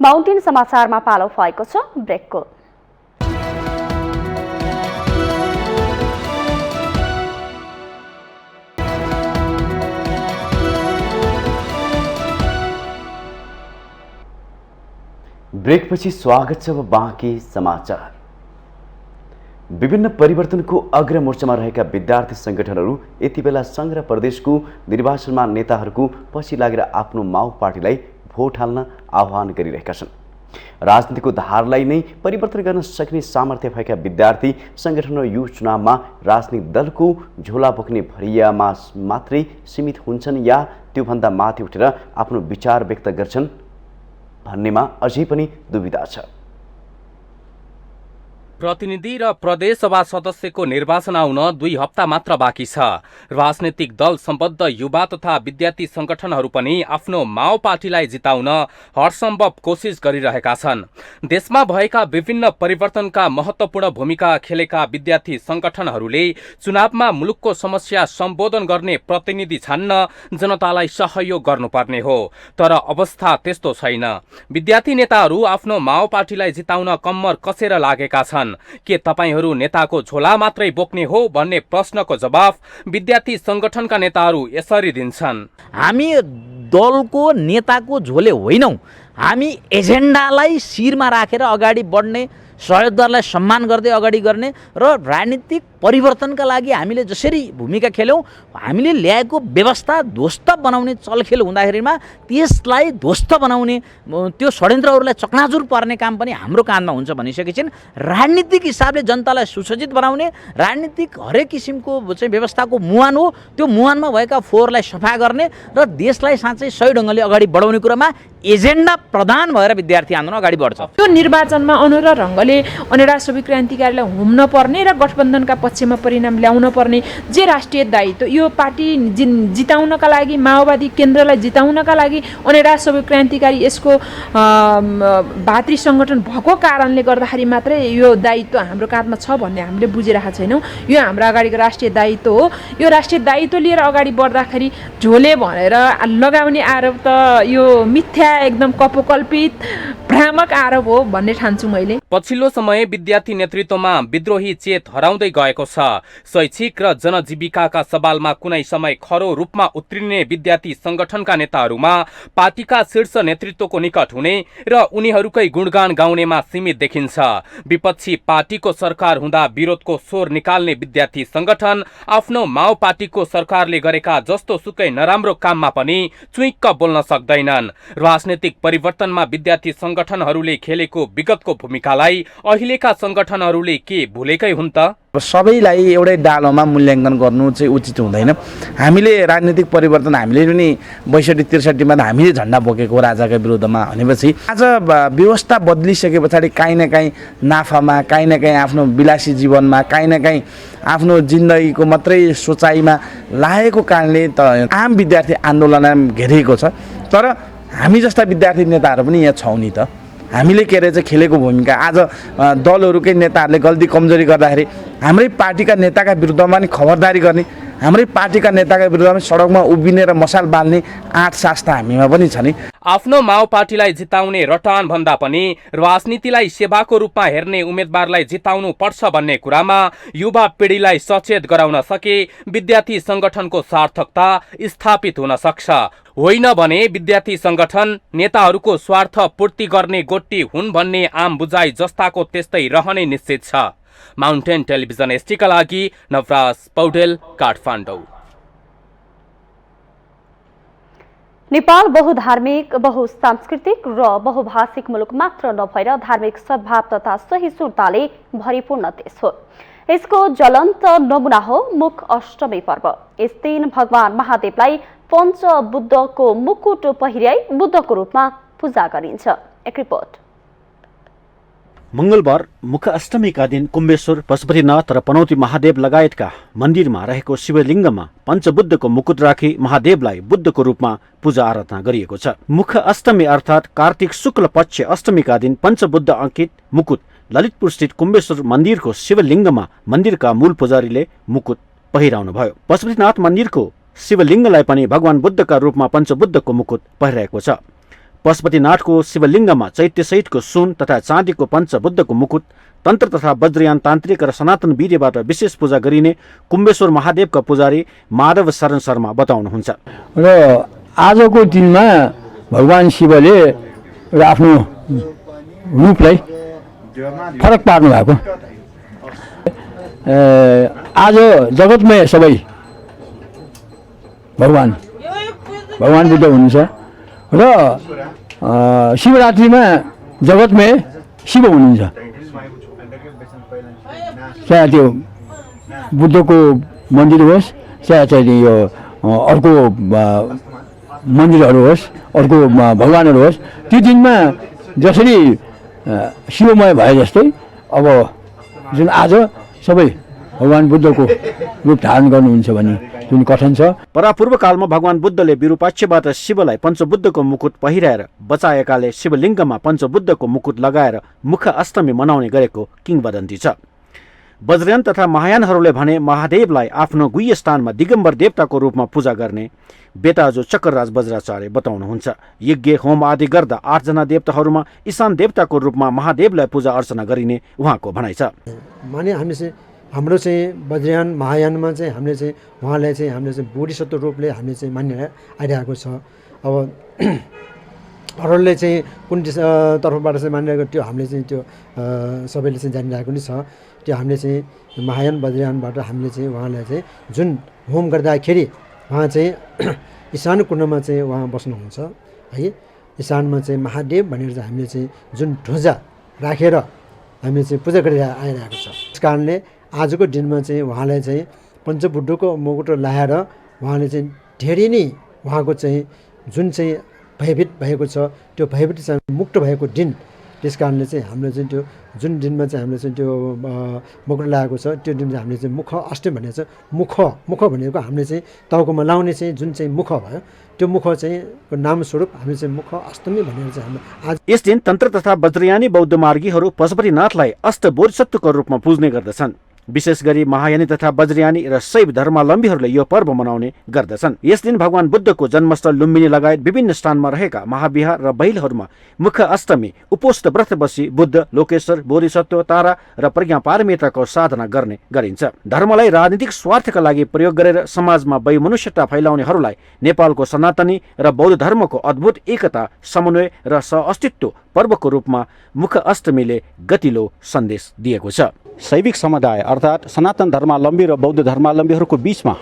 माउन्टेन समाचारमा पालो भएको छ ब्रेकको। ब्रेकपछि स्वागत छ बाँकी समाचार। विभिन्न परिवर्तनको अग्रमोर्चामा रहेका विद्यार्थी संगठनहरू यति बेला संघ र प्रदेशको निर्वाचनमा नेताहरूको पछि लागेर आफ्नो माओ पार्टीलाई भोट हाल्न आह्वान गरिरहेका छन्। राजनीतिको धारलाई नै परिवर्तन गर्न सक्ने सामर्थ्य भएका विद्यार्थी संगठनहरू यो चुनावमा राजनीतिक दलको झोला बोक्ने भरियामा मात्रै सीमित हुन्छन् या त्योभन्दा माथि उठेर आफ्नो विचार व्यक्त गर्छन् भन्नेमा अझै पनि दुविधा छ। प्रतिनिधि र प्रदेशसभा सदस्यको निर्वाचन आउन 2 हप्ता मात्र बाँकी छ। राजनैतिक दल सम्बद्ध युवा तथा विद्यार्थी संगठनहरू पनि आफ्नो माओ पार्टीलाई जिताउन हरसम्भव कोसिस गरिरहेका छन्। देशमा भएका विभिन्न परिवर्तनका महत्त्वपूर्ण भूमिका खेलेका विद्यार्थी संगठनहरूले चुनावमा मुलुकको समस्या सम्बोधन गर्ने प्रतिनिधि छान्न जनतालाई सहयोग गर्नुपर्ने हो, तर अवस्था त्यस्तो छैन। विद्यार्थी नेताहरू आफ्नो माओ पार्टीलाई जिताउन कम्मर कसेर लागेका छन्। के तपाईहरू नेताको झोला मात्रै बोक्ने हो भन्ने प्रश्नको जवाफ विद्यार्थी संगठनका नेताहरू यसरी दिन्छन्। हामी दलको नेताको झोले होइनौं, हामी एजेन्डालाई शिरमा राखेर अगाडि बढ्ने, सहयोगदारलाई सम्मान गर्दै अगाडि गर्ने र राजनीतिक परिवर्तनका लागि हामीले जसरी भूमिका खेल्यौं, हामीले ल्याएको व्यवस्था ध्वस्त बनाउने चलखेल हुँदाखेरिमा त्यसलाई ध्वस्त बनाउने, त्यो षड्यन्त्रहरूलाई चकनाचुर पार्ने काम पनि हाम्रो काँधमा हुन्छ भनिसकेपछि राजनीतिक हिसाबले जनतालाई सुसज्जित बनाउने, राजनीतिक हरेक किसिमको चाहिँ व्यवस्थाको मुहान हो, त्यो मुहानमा भएका फोहोरलाई सफा गर्ने र देशलाई साँच्चै सही ढङ्गले अगाडि बढाउने कुरामा एजेन्डा प्रधान भएर विद्यार्थी आन्दोलन अगाडि बढ्छ। त्यो निर्वाचनमा अनुरा ढङ्गले अनेरा सबै क्रान्तिकारीलाई हुम्न पर्ने र गठबन्धनका पक्षमा परिणाम ल्याउन पर्ने जे राष्ट्रिय दायित्व, यो पार्टी जिताउनका लागि, माओवादी केन्द्रलाई जिताउनका लागि अनेरा सबै क्रान्तिकारी यसको भातृ सङ्गठन भएको कारणले गर्दाखेरि मात्रै यो दायित्व हाम्रो काँधमा छ भन्ने हामीले बुझिरहेका छैनौँ। यो हाम्रो अगाडिको राष्ट्रिय दायित्व हो। यो राष्ट्रिय दायित्व लिएर अगाडि बढ्दाखेरि झोले भनेर लगाउने आरोप त यो मिथ्या, एकदम कपोकल्पित भ्रामक आरोप हो भन्ने ठान्छु मैले। पछिल्लो समय विद्यार्थी नेतृत्वमा विद्रोही चेत हराउँदै गएको छ। शैक्षिक र जनजीविकाका सवालमा कुनै समय खरो रूपमा उत्रिने विद्यार्थी संगठनका नेताहरूमा पार्टीका शीर्ष नेतृत्वको निकट हुने र उनीहरूकै गुणगान गाउनेमा सीमित देखिन्छ। विपक्षी पार्टीको सरकार हुँदा विरोधको स्वर निकाल्ने विद्यार्थी संगठन आफ्नो माओ पार्टीको सरकारले गरेका जस्तो सुकै नराम्रो काममा पनि चुइक्क बोल्न सक्दैनन्। राजनीतिक परिवर्तनमा विद्यार्थी संगठनहरूले खेलेको विगतको भूमिकालाई अहिलेका संगठनहरूले के भुलेकै हुन् त? सबैलाई एउटै डालोमा मूल्याङ्कन गर्नु चाहिँ उचित हुँदैन। हामीले राजनीतिक परिवर्तन हामीले पनि 62-63मा हामीले झन्डा बोकेको राजाका विरुद्धमा भनेपछि आज व्यवस्था बदलिसके पछाडि काहीँ न काहीँ नाफामा, काहीँ न काहीँ आफ्नो विलासी जीवनमा, काहीँ न काहीँ आफ्नो जिन्दगीको मात्रै सोचाइमा लागेको कारणले त आम विद्यार्थी आन्दोलन घेरिएको छ। तर हामी जस्ता विद्यार्थी नेताहरू पनि यहाँ छौँ नि त। हामीले के अरे चाहिँ खेलेको भूमिका आज दलहरूकै नेताहरूले गल्ती कमजोरी गर्दाखेरि हाम्रै पार्टीका नेताका विरुद्धमा नि खबरदारी गर्ने, हाम्रै पार्टीका नेताका विरुद्धमा सडकमा उभिने र मसाल बाल्ने आँट सास त हामीमा पनि छ नि। आफ्नो माओ पार्टीलाई जिताउने रटान भन्दा पनि राजनीतिलाई सेवाको रूपमा हेर्ने उम्मेदवारलाई जिताउनु पर्छ भन्ने कुरामा युवा पिँढीलाई सचेत गराउन सके विद्यार्थी संगठनको सार्थकता स्थापित हुन सक्छ। होइन भने विद्यार्थी संगठन नेताहरूको स्वार्थ पूर्ति गर्ने गोटी हुन् भन्ने आम बुझाइ जस्ताको त्यस्तै रहने निश्चित छ। माउन्टेन टेलिभिजन एसटीका लागि नवराज पौडेल, काठमाडौँ। नेपाल बहुधार्मिक, बहुसांस्कृतिक र बहुभाषिक मुलुक मात्र नभएर धार्मिक सद्भाव तथा सहिष्णुताले भरिपूर्ण देश हो। यसको ज्वलन्त नमुना हो मुख अष्टमी पर्व। यस दिन भगवान महादेवलाई पञ्चबुद्धको मुकुट पहिर्याई बुद्धको रूपमा पूजा गरिन्छ। एक रिपोर्ट। मंगलबार मुख अष्टमीका दिन कुम्बेश्वर, पशुपतिनाथ र पनौती महादेव लगायतका मन्दिरमा रहेको शिवलिङ्गमा पञ्चबुद्धको मुकुट राखी महादेवलाई बुद्धको रूपमा पूजा आराधना गरिएको छ। मुख अष्टमी अर्थात् कार्तिक शुक्ल पक्ष अष्टमीका दिन पञ्चबुद्ध अंकित मुकुट ललितपुर स्थित कुम्बेश्वर मन्दिरको शिवलिङ्गमा मन्दिरका मूल पुजारीले मुकुट पहिराउनु भयो। पशुपतिनाथ मन्दिरको शिवलिङ्गलाई पनि भगवान बुद्धका रूपमा पञ्चबुद्धको मुकुट पहिराएको छ। पशुपतिनाथको शिवलिङ्गमा चैत्यसहितको सुन तथा चाँदीको पञ्चबुद्धको मुकुट तन्त्र तथा वज्रयान तान्त्रिक र सनातन वीर्यबाट विशेष पूजा गरिने कुम्बेश्वर महादेवका पुजारी माधव शरण शर्मा बताउनुहुन्छ। र आजको दिनमा भगवान शिवले आफ्नो रूपलाई फरक पार्नु भएको। आज जगतमै सबै भगवान बुद्ध हुनुहुन्छ र शिवरात्रिमा जगतमै शिव हुनुहुन्छ। चाहे त्यो बुद्धको मन्दिर होस्, चाहे यो अर्को मन्दिरहरू होस्, अर्को भगवानहरू होस्, त्यो दिनमा जसरी शिवमय भए जस्तै अब जुन आज सबै भगवान् बुद्धको रूप धारण गर्नुहुन्छ भन्ने जुन कथन छ। परापूर्व कालमा भगवान बुद्धले विरूपाक्षबाट शिवलाई पञ्चबुद्धको मुकुट पहिराएर बचाएकाले शिवलिङ्गमा पञ्चबुद्धको मुकुट लगाएर मुख अष्टमी मनाउने गरेको किंवदन्ती छ। वज्रयान तथा महायानहरूले भने महादेवलाई आफ्नो गुह्य स्थानमा दिगम्बर देवताको रूपमा पूजा गर्ने बेताजो चक्रराज वज्राचार्य बताउनुहुन्छ। यज्ञ होम आदि गर्दा 8 जना देवताहरूमा ईशान देवताको रूपमा महादेवलाई पूजा अर्चना गरिने उहाँको भनाइ छ। माने हामी चाहिँ हाम्रो चाहिँ वज्रयान महायानमा चाहिँ हामीले चाहिँ उहाँलाई चाहिँ हामीले चाहिँ बोधिसत्व रूपले हामीले चाहिँ मानेर आइरहेको छ। अब अरूले चाहिँ कुन तर्फबाट चाहिँ मानिरहेको त्यो हामीले चाहिँ त्यो सबैले चाहिँ जानिरहेको नि छ। त्यो हामीले चाहिँ महायान वज्रयानबाट हामीले चाहिँ उहाँलाई चाहिँ जुन होम गर्दाखेरि उहाँ चाहिँ ईशान कुण्डमा चाहिँ उहाँ बस्नुहुन्छ है। ईशानमा चाहिँ महादेव भनेर चाहिँ हामीले चाहिँ जुन ध्वजा राखेर हामीले चाहिँ पूजा गरेर आइरहेको छ। त्यस कारणले आजको दिनमा चाहिँ उहाँलाई चाहिँ पञ्चबुद्धको मुकुट लगाएर उहाँले चाहिँ धेरै नै उहाँको चाहिँ जुन चाहिँ भयभीत भएको छ त्यो भयभीत चाहिँ मुक्त भएको दिन। त्यस कारणले चाहिँ हामीले चाहिँ त्यो जुन दिनमा चाहिँ हामीले चाहिँ त्यो मुकुट लगाएको छ त्यो दिन चाहिँ हामीले चाहिँ मुख अष्टमी भनेको छ। मुख भनेको हामीले चाहिँ टाउकोमा लाउने चाहिँ जुन चाहिँ मुख भयो त्यो मुख चाहिँ नाम स्वरूप हामी चाहिँ मुख अष्टमी भनेर चाहिँ हामी आज यस दिन तन्त्र तथा वज्रयानी बौद्ध मार्गीहरू पशुपतिनाथलाई अष्टबोधिसत्वको रूपमा पुज्ने गर्दछन्। विशेष गरी महायानी तथा वज्रयानी र शैव धर्मावलम्बीहरूले यो पर्व मनाउने गर्दछन्। यस दिन भगवान बुद्धको जन्मस्थल लुम्बिनी लगायत विभिन्न स्थानमा रहेका महाविहार र बैलहरूमा मुख अष्टमी उपोष्ट व्रत बसी बुद्ध, लोकेश्वर, बोधिसत्व, तारा र प्रज्ञा पारमिताको साधना गर्ने गरिन्छ। धर्मलाई राजनीतिक स्वार्थका लागि प्रयोग गरेर समाजमा वैमनुष्यता फैलाउनेहरूलाई नेपालको सनातनी र बौद्ध धर्मको अद्भुत एकता, समन्वय र सहअस्तित्व पर्वको रूपमा मुख अष्टमीले गतिलो सन्देश दिएको छ। शैविक समुदाय अर्थात् सनातन धर्मावलम्बी र बौद्ध धर्मावलम्बीहरूको बीचमा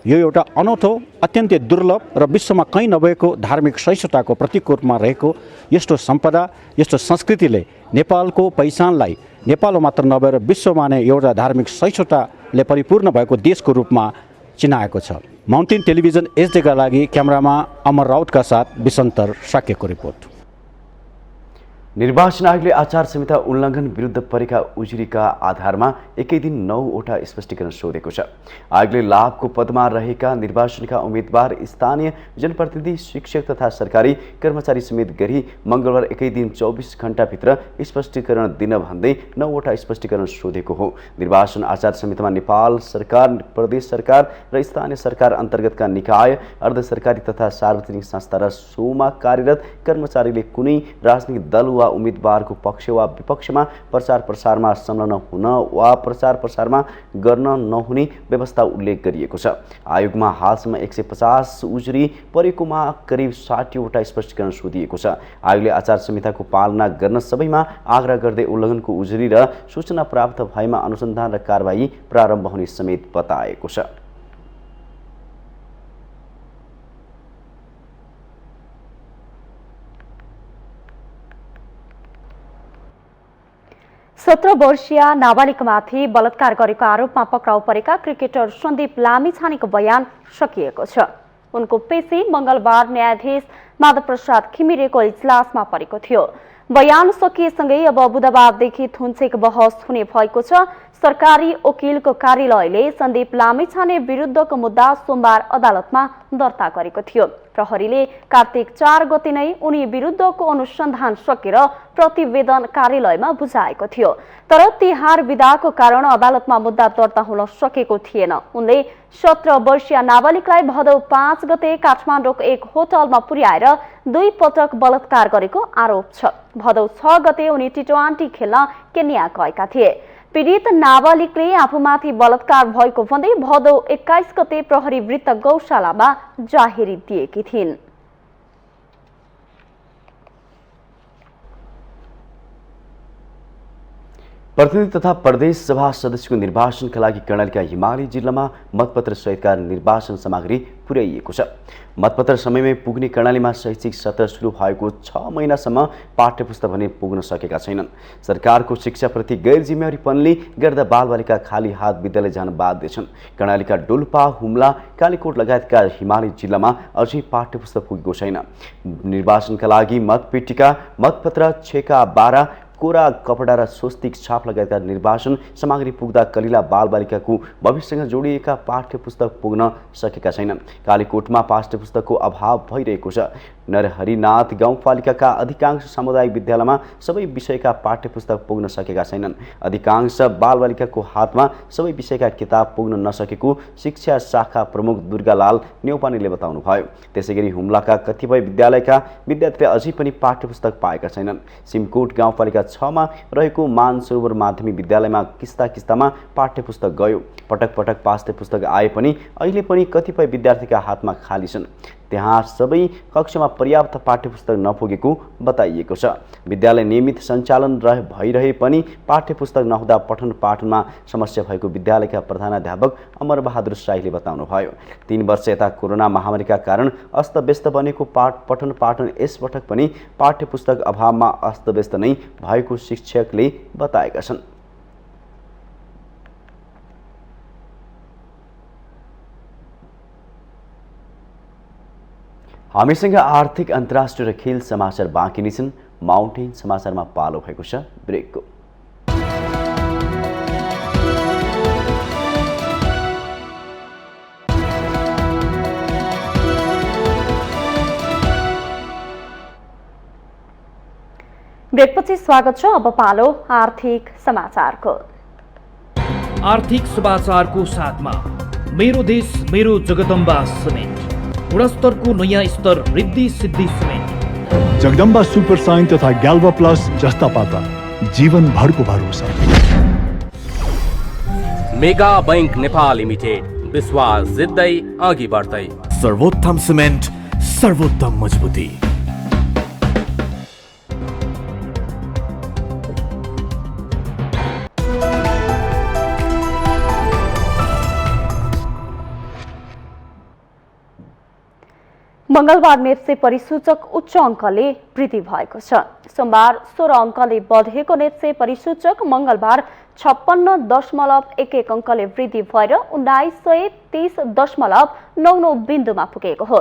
यो एउटा अनौठो, अत्यन्तै दुर्लभ र विश्वमा कहीँ नभएको धार्मिक सहिष्णुताको प्रतीकको रूपमा रहेको यस्तो सम्पदा, यस्तो संस्कृतिले नेपालको पहिचानलाई नेपालमा मात्र नभएर विश्वमा नै एउटा धार्मिक सहिष्णुताले परिपूर्ण भएको देशको रूपमा चिनाएको छ। माउन्टेन टेलिभिजन एचडीका लागि क्यामेरामा अमर राउतका साथ विसन्तर साक्यको रिपोर्ट। निर्वाचन आयोगले आचार संहिता उल्लङ्घन विरुद्ध परेका उजुरीका आधारमा एकै दिन 9वटा स्पष्टीकरण सोधेको छ। आयोगले लाभको पदमा रहेका निर्वाचनका उम्मेदवार, स्थानीय जनप्रतिनिधि, शिक्षक तथा सरकारी कर्मचारी समेत गरी मङ्गलबार एकै दिन 24 घण्टाभित्र स्पष्टीकरण दिन भन्दै 9वटा स्पष्टीकरण सोधेको हो। निर्वाचन आचार संहितामा नेपाल सरकार, प्रदेश सरकार र स्थानीय सरकार अन्तर्गतका निकाय, अर्ध सरकारी तथा सार्वजनिक संस्था र सोमा कार्यरत कर्मचारीले कुनै राजनीतिक दल वा उम्मेदवारको पक्ष वा विपक्षमा प्रचार प्रसारमा संलग्न हुन वा प्रचार प्रसारमा गर्न नहुने व्यवस्था उल्लेख गरिएको छ। आयोगमा हालसम्म 150 उजुरी परेकोमा करिब 60वटा स्पष्टीकरण सोधिएको छ। आयोगले आचार संहिताको पालना गर्न सबैमा आग्रह गर्दै उल्लङ्घनको उजुरी र सूचना प्राप्त भएमा अनुसन्धान र कारबाही प्रारम्भ हुने समेत बताएको छ। सत्र वर्षीय नाबालिगमाथि बलात्कार गरेको आरोपमा पक्राउ परेका क्रिकेटर सन्दीप लामिछानेको बयान सकिएको छ। उनको पेशी मंगलबार न्यायाधीश माधव प्रसाद घिमिरेको इजलासमा परेको थियो। बयान सकिएसँगै अब बुधबारदेखि थुन्चेक बहस हुने भएको छ। सरकारी वकिलको कार्यालयले सन्दीप लामिछाने विरुद्धको मुद्दा सोमबार अदालतमा दर्ता गरेको थियो। प्रहरीले कार्तिक 4 गते नै उनी विरुद्धको अनुसन्धान सकेर प्रतिवेदन कार्यालयमा बुझाएको थियो। तर तिहार विधाको कारण अदालतमा मुद्दा दर्ता हुन सकेको थिएन। उनले 17 वर्षीय नाबालिगलाई भदौ 5 गते काठमाडौँको एक होटलमा पुर्याएर 2 पटक बलात्कार गरेको आरोप छ। भदौ 6 गते उनी टी20 खेल्न केन्या गएका थिए। पीडित नाबालिगले आफूमाथि बलात्कार भएको भन्दै भदौ 21 गते प्रहरी वृत्त गौशालामा जाहेरी दिएकी थिइन्। प्रतिनिधि तथा प्रदेश सभा सदस्यको निर्वाचनका लागि कर्णालीका हिमाली जिल्लामा मतपत्र सहितका निर्वाचन सामग्री पुर्याइएको छ। मतपत्र समयमै पुग्ने कर्णालीमा शैक्षिक सत्र सुरु भएको 6 महिनासम्म पाठ्यपुस्तक भने पुग्न सकेका छैनन्। सरकारको शिक्षाप्रति गैर जिम्मेवारीपनले गर्दा बालबालिका खाली हात विद्यालय जान बाध्य छन्। कर्णालीका डोल्पा, हुम्ला, कालीकोट लगायतका हिमाली जिल्लामा अझै पाठ्यपुस्तक पुगेको छैन। निर्वाचनका लागि मतपेटिका, मतपत्र, छेका 12, कोरा कपडा र स्वस्तिक छाप लगायतका निर्वाचन सामग्री पुग्दा कलिला बालबालिकाको भविष्यसँग जोडिएका पाठ्य पुस्तक पुग्न सकेका छैनन्। कालीकोटमा पाठ्य पुस्तकको अभाव भइरहेको छ। नरहरिनाथ गाउँपालिकाका अधिकांश सामुदायिक विद्यालयमा सबै विषयका पाठ्य पुस्तक पुग्न सकेका छैनन्। अधिकांश बालबालिकाको हातमा सबै विषयका किताब पुग्न नसकेको शिक्षा शाखा प्रमुख दुर्गालाल नेउपानेले बताउनुभयो। त्यसैगरी हुम्लाका कतिपय विद्यालयका विद्यार्थीले अझै पनि पाठ्य पुस्तक पाएका छैनन्। सिमकोट गाउँपालिका 6 मा रहेको मानसरोवर माध्यमिक विद्यालयमा किस्तामा पाठ्य पुस्तक गयो। पटक पटक पाठ्य पुस्तक आए पनि अहिले पनि कतिपय विद्यार्थीका हातमा खाली छन्। त्यहाँ सबै कक्षामा पर्याप्त पाठ्य पुस्तक नपुगेको बताइएको छ। विद्यालय नियमित सञ्चालन भइरहे पनि पाठ्य पुस्तक नहुँदा पठन पाठनमा समस्या भएको विद्यालयका प्रधानाध्यापक अमरबहादुर साईले बताउनुभयो। 3 वर्ष यता कोरोना महामारीका कारण अस्तव्यस्त बनेको पठन पाठन यसपटक पनि पाठ्य पुस्तक अभावमा अस्तव्यस्त नै भएको शिक्षकले बताएका छन्। हामीसँग आर्थिक अन्तर्राष्ट्रिय र खेल समाचार बाँकी नै छन्। माउन्टेन समाचारमा पालो भएको छ ब्रेकको। ब्रेकपछि स्वागत छ। अब पालो आर्थिक समाचारको। आर्थिक समाचारको साथमा मेरो देश मेरो जगदम्बा सिमेन्ट, गुणस्तरको नयाँ स्तर Riddhi Siddhi cement, Jagadamba super sign तथा ग्याल्वा प्लस जस्ता पाता जीवनभरको भरोसा। मेगा बैंक नेपाल लिमिटेड, विश्वास जित्दै अघि बढ्दै। सर्वोत्तम सिमेन्ट, सर्वोत्तम मजबुती। मंगलबार नेप्से परिसूचक उच्च अङ्कले वृद्धि भएको छ। सोमबार 16 अङ्कले बढेको नेप्से परिसूचक मंगलबार 56.11 अङ्कले वृद्धि भएर 1930.99 बिन्दुमा पुगेको हो।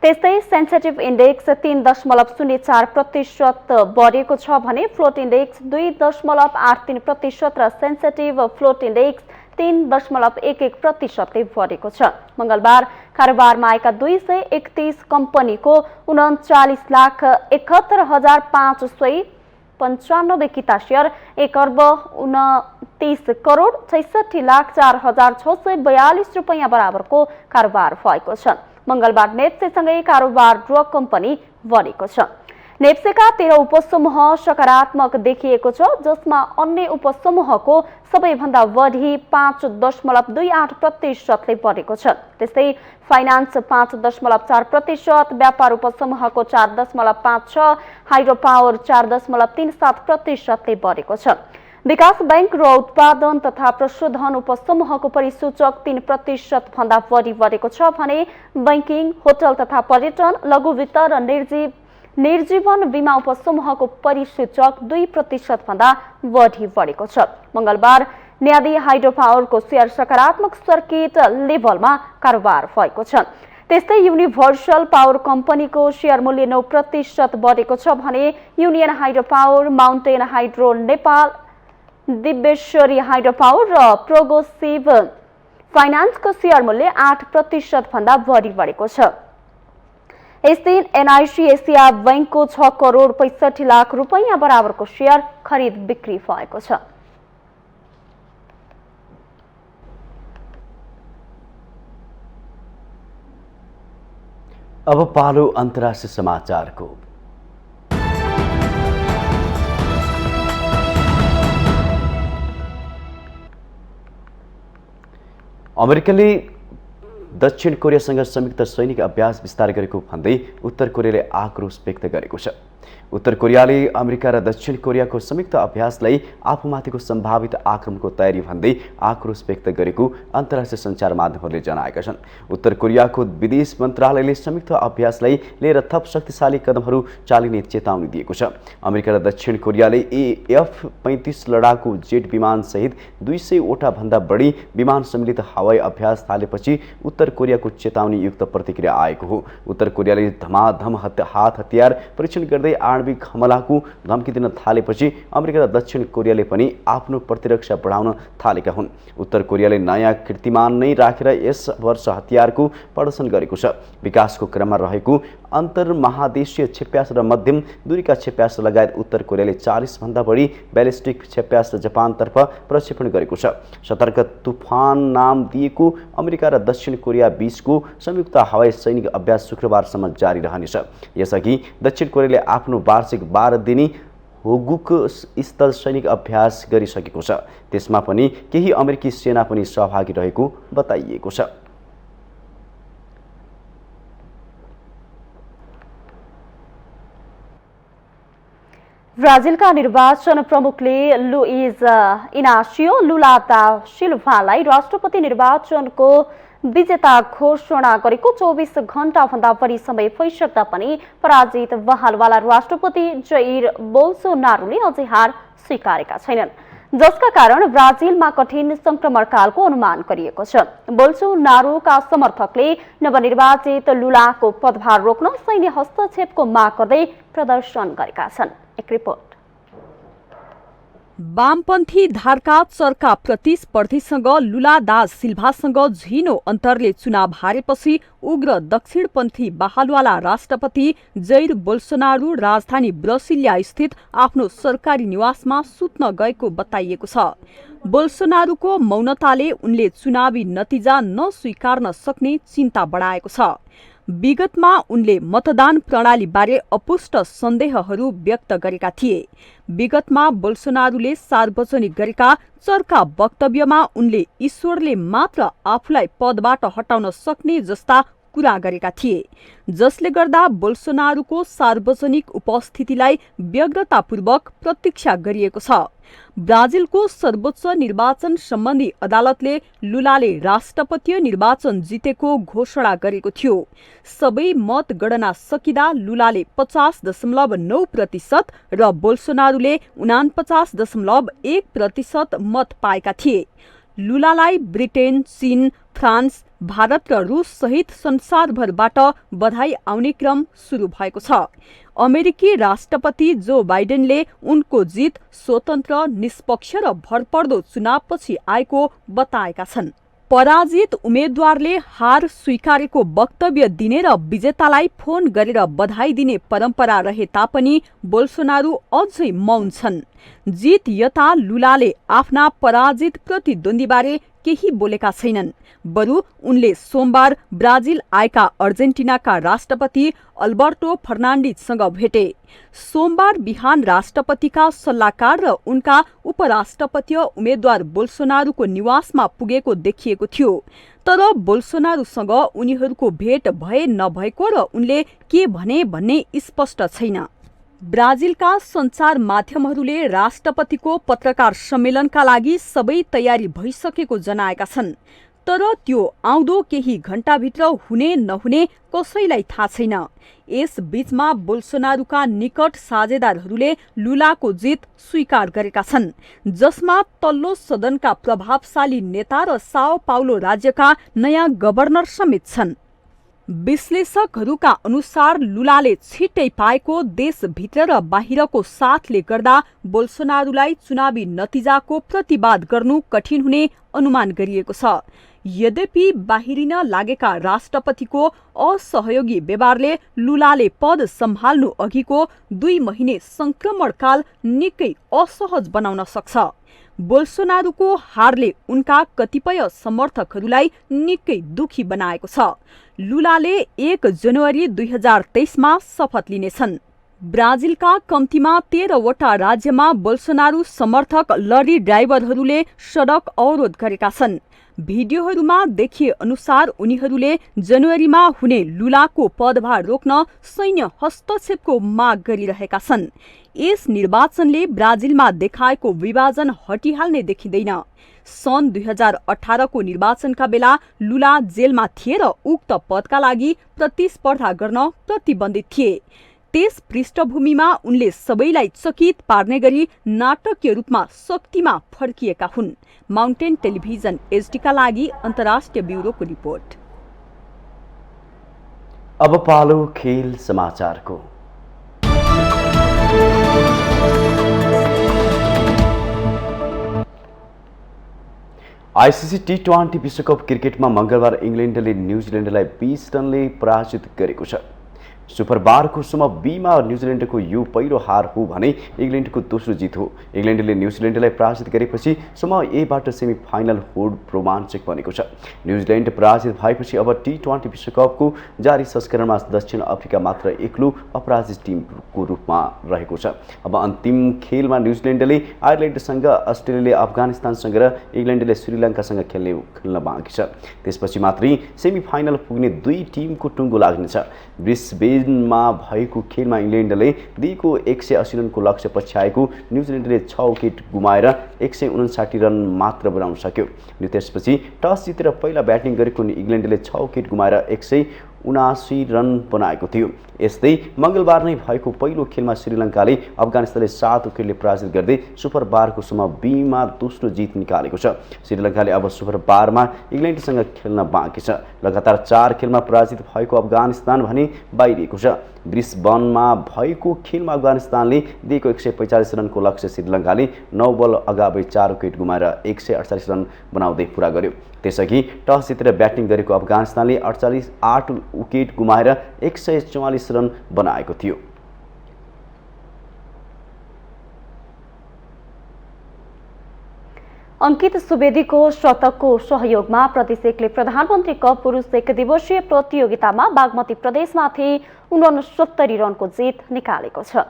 त्यस्तै सेन्सिटिभ इन्डेक्स 3.04% बढेको छ भने फ्लोट इन्डेक्स 2.83% र सेन्सिटिभ फ्लोट इन्डेक्स 3.11% बढेको छ। मंगलबार कारोबारमा आएका 231 कम्पनीको 39,71,595 किता शेयर 1,29,29,66,04,642 रुपैयाँ बराबरको कारोबार भएको छ। मंगलबार नेप्सेसँगै कारोबार ड्र कम्पनी बढेको छ। नेप्सेका 13 उपसमूह सकारात्मक देखिएको छ, जसमा अन्य उपसमूहको सबैभन्दा बढी 5.28% बढेको छ। त्यस्तै फाइनान्स 5.4%, व्यापार उपसमूहको 4.56%, हाइड्रो पावर 4.37% बढेको छ। विकास बैंक र उत्पादन तथा प्रशोधन उपसमूहको परिसूचक 3% भन्दा बढी बढेको छ भने बैंकिङ, होटल तथा पर्यटन, लघु वित्त र निर्जीवन बीमा उपसमूहको परिसूचक 2% भन्दा बढी बढेको छ। मंगलबार न्यादी हाइड्रो पावरको शेयर सकारात्मक सर्किट लेभलमा कारोबार भएको छ। त्यस्तै युनिभर्सल पावर कम्पनीको शेयर मूल्य 9% बढेको छ भने union hydro power, mountain hydro Nepal, Divyeshwari hydro power र प्रोग्रेसिभ फाइनान्सको शेयर मूल्य 8% भन्दा बढी बढेको छ। यस दिन एनआईसी एसिया बैंकको 6,65,00,000 रुपैयाँ बराबरको शेयर खरिद बिक्री भएको छ। अब पालो अन्तर्राष्ट्रिय समाचारको। अमेरिकाले दक्षिण कोरियासँग संयुक्त सैनिक अभ्यास विस्तार गरेको भन्दै उत्तर कोरियाले आक्रोश व्यक्त गरेको छ। उत्तर कोरियाले अमेरिका र दक्षिण कोरियाको संयुक्त अभ्यासलाई आफूमाथिको सम्भावित आक्रमणको तयारी भन्दै आक्रोश व्यक्त गरेको अन्तर्राष्ट्रिय सञ्चार माध्यमहरूले जनाएका छन्। उत्तर कोरियाको विदेश मन्त्रालयले संयुक्त अभ्यासलाई लिएर थप शक्तिशाली कदमहरू चालिने चेतावनी दिएको छ। अमेरिका र दक्षिण कोरियाले F-35 लडाकु जेट विमान सहित 200 वटा भन्दा बढी विमान सम्मिलित हवाई अभ्यास थालेपछि उत्तर कोरियाको चेतावनी युक्त प्रतिक्रिया आएको हो। उत्तर कोरियाले धमाधम हात हतियार परीक्षण गर्दै आणविक हमलाको धम्की दिन थालेपछि अमेरिका र दक्षिण कोरियाले पनि आफ्नो प्रतिरक्षा बढाउन थालेका हुन्। उत्तर कोरियाले नयाँ कीर्तिमान नै राखेर यस वर्ष हतियारको प्रदर्शन गरेको छ। विकासको क्रममा रहेको अन्तर्महादेशीय क्षेप्यास्त्र र मध्यम दूरीका क्षेप्यास्त्र लगायत उत्तर कोरियाले 40 भन्दा बढी ब्यालिस्टिक क्षेप्यास्त्र जापानतर्फ प्रक्षेपण गरेको छ। सतर्क तुफान नाम दिएको अमेरिका र दक्षिण कोरिया बीचको संयुक्त हवाई सैनिक अभ्यास शुक्रबारसम्म जारी रहनेछ। यसअघि दक्षिण कोरियाले आफ्नो वार्षिक 12 दिने होगुक स्थल सैनिक अभ्यास गरिसकेको छ। त्यसमा पनि केही अमेरिकी सेना पनि सहभागी रहेको बताइएको छ। ब्राजिलका निर्वाचन प्रमुखले लुइज इनासियो लुला दा सिल्भालाई राष्ट्रपति निर्वाचनको विजेता घोषणा गरेको 24 घण्टाभन्दा बढी समय भइसक्दा पनि पराजित बहालवाला राष्ट्रपति जैर बोल्सोनारोले अझै हार स्वीकारेका छैनन्, जसका कारण ब्राजिलमा कठिन संक्रमणकालको अनुमान गरिएको छ। बोल्सोनारोका समर्थकले नवनिर्वाचित लुलाको पदभार रोक्न सैन्य हस्तक्षेपको माग गर्दै प्रदर्शन गरेका छन्। एक रिपोर्ट। वामपन्थी धारका चर्का प्रतिस्पर्धीसँग लुला दा सिल्भासँग झिनो अन्तरले चुनाव हारेपछि उग्र दक्षिणपन्थी बहालवाला राष्ट्रपति जैर बोल्सोनारो राजधानी ब्रसिलिया स्थित आफ्नो सरकारी निवासमा सुत्न गएको बताइएको छ। बोल्सोनारोको मौनताले उनले चुनावी नतिजा नस्वीकार्न सक्ने चिन्ता बढाएको छ। विगतमा उनले मतदान प्रणालीबारे अपुष्ट सन्देहहरू व्यक्त गरेका थिए। विगतमा बोल्सोनारोले सार्वजनिक गरेका चर्का वक्तव्यमा उनले ईश्वरले मात्र आफूलाई पदबाट हटाउन सक्ने जस्ता कुरा गरेका थिए, जसले गर्दा बोल्सोनारोको सार्वजनिक उपस्थितिलाई व्यग्रतापूर्वक प्रतीक्षा गरिएको छ। ब्राजिलको सर्वोच्च निर्वाचन सम्बन्धी अदालतले लुलाले राष्ट्रपतीय निर्वाचन जितेको घोषणा गरेको थियो। सबै मतगणना सकिँदा लुलाले 50.9% र बोल्सोनारोले 49.1% मत पाएका थिए। लुलालाई ब्रिटेन, चीन, फ्रान्स, भारत र रुस सहित संसारभरबाट बधाई आउने क्रम सुरु भएको छ। अमेरिकी राष्ट्रपति जो बाइडेनले उनको जित स्वतन्त्र, निष्पक्ष र भरपर्दो चुनावपछि आएको बताएका छन्। पराजित उम्मेद्वारले हार स्वीकारेको वक्तव्य दिने र विजेतालाई फोन गरेर बधाई दिने परम्परा रहे तापनि बोल्सोनारो अझै मौन छन्। जित यता लुलाले आफ्ना पराजित प्रतिद्वन्दीबारे केही बोलेका छैनन्। बरु उनले सोमबार ब्राजिल आएका अर्जेन्टिनाका राष्ट्रपति अल्बर्टो फर्नान्डिजसँग भेटे। सोमबार बिहान राष्ट्रपतिका सल्लाहकार र उनका उपराष्ट्रपतीय उम्मेद्वार बोल्सोनारोको निवासमा पुगेको देखिएको थियो। तर बोल्सोनारोसँग उनीहरूको भेट भए नभएको र उनले के भने भन्ने स्पष्ट छैन। ब्राजिलका सञ्चार माध्यमहरूले राष्ट्रपतिको पत्रकार सम्मेलनका लागि सबै तयारी भइसकेको जनाएका छन्। तर त्यो आउँदो केही घण्टाभित्र हुने नहुने कसैलाई थाहा छैन। यस बीचमा बोल्सोनारोका निकट साझेदारहरूले लुलाको जित स्वीकार गरेका छन्, जसमा तल्लो सदनका प्रभावशाली नेता र साओ पाउलो राज्यका नयाँ गभर्नर समेत छन्। विश्लेषकहरूका अनुसार लुलाले छिट्टै पाएको देशभित्र र बाहिरको साथले गर्दा बोल्सोनारोलाई चुनावी नतिजाको प्रतिवाद गर्नु कठिन हुने अनुमान गरिएको छ। यद्यपि बाहिरिन लागेका राष्ट्रपतिको असहयोगी व्यवहारले लुलाले पद सम्हाल्नु अघिको 2 महिने संक्रमणकाल निकै असहज बनाउन सक्छ। बोल्सोनारोको हारले उनका कतिपय समर्थकहरूलाई निकै दुखी बनाएको छ। लुलाले 1 जनवरी 2023मा शपथ लिनेछन्। ब्राजिलका कम्तीमा 13 वटा राज्यमा बोल्सोनारो समर्थक लरी ड्राइभरहरूले सडक अवरोध गरेका छन्। भिडियोहरूमा देखिए अनुसार उनीहरूले जनवरीमा हुने लुलाको पदभार रोक्न सैन्य हस्तक्षेपको माग गरिरहेका छन्। यस निर्वाचनले ब्राजिलमा देखाएको विभाजन हटिहाल्ने देखिँदैन। सन् 2018 को निर्वाचनका बेला लुला जेलमा थिए र उक्त पदका लागि प्रतिस्पर्धा गर्न प्रतिबन्धित थिए। त्यस पृष्ठभूमिमा उनले सबैलाई चकित पार्ने गरी नाटकीय रूपमा शक्तिमा फर्किएका हुन्। माउन्टेन टेलिभिजन एचडीका लागि अन्तर्राष्ट्रिय ब्युरोको रिपोर्ट। अब पालो खेल समाचारको। आइसिसी टी20 विश्वकप क्रिकेटमा मङ्गलबार इङ्ल्यान्डले न्युजिल्यान्डलाई 20 रनले पराजित गरेको छ। सुपर बारको समूह बीमा न्युजिल्यान्डको यो पहिलो हार हो भने इङ्ल्यान्डको दोस्रो जित हो। इङ्ल्यान्डले न्युजिल्यान्डलाई पराजित गरेपछि समूह एबाट सेमी फाइनल होड रोमाञ्चक बनेको छ। न्युजिल्यान्ड पराजित भएपछि अब टी20 विश्वकपको जारी संस्करणमा दक्षिण अफ्रिका मात्र एक्लो अपराजित टिमको रूपमा रहेको छ। अब अन्तिम खेलमा न्युजिल्यान्डले आयरल्यान्डसँग, अस्ट्रेलियाले अफगानिस्तानसँग र इङ्ल्यान्डले श्रीलङ्कासँग खेल्न बाँकी छ। त्यसपछि मात्रै सेमी फाइनल पुग्ने दुई टिमको टुङ्गो लाग्नेछ। ब्रिस्बेनमा भएको खेलमा इङ्ल्यान्डले दिएको 180 रनको लक्ष्य पछ्याएको न्युजिल्यान्डले 6 विकेट गुमाएर 159 रन मात्र बनाउन सक्यो। त्यसपछि टस जितेर पहिला ब्याटिङ गरेको इङ्ल्यान्डले 6 विकेट गुमाएर 179 रन बनाएको थियो। यस्तै मङ्गलबार नै भएको पहिलो खेलमा श्रीलङ्काले अफगानिस्तानले 7 विकेटले पराजित गर्दै सुपर बारको समूह बीमा दोस्रो जित निकालेको छ। श्रीलङ्काले अब सुपर बारमा इङ्ल्यान्डसँग खेल्न बाँकी छ। लगातार 4 खेलमा पराजित भएको अफगानिस्तान भने बाहिरिएको छ। ब्रिस्बनमा भएको खेलमा अफगानिस्तानले दिएको 145 रनको लक्ष्य श्रीलङ्काले 9 बल अगावै 4 विकेट गुमाएर 148 रन बनाउँदै पुरा गर्यो। त्यसअघि टस जितेर ब्याटिङ गरेको अफगानिस्तानले 8 विकेट गुमाएर 144 रन बनाएको थियो। अंकित सुवेदीको शतकको सहयोगमा प्रदेश 1ले प्रधानमन्त्री कप पुरुष 1 दिवसीय प्रतियोगितामा बागमती प्रदेशमाथि 69 रनको जित निकालेको छ।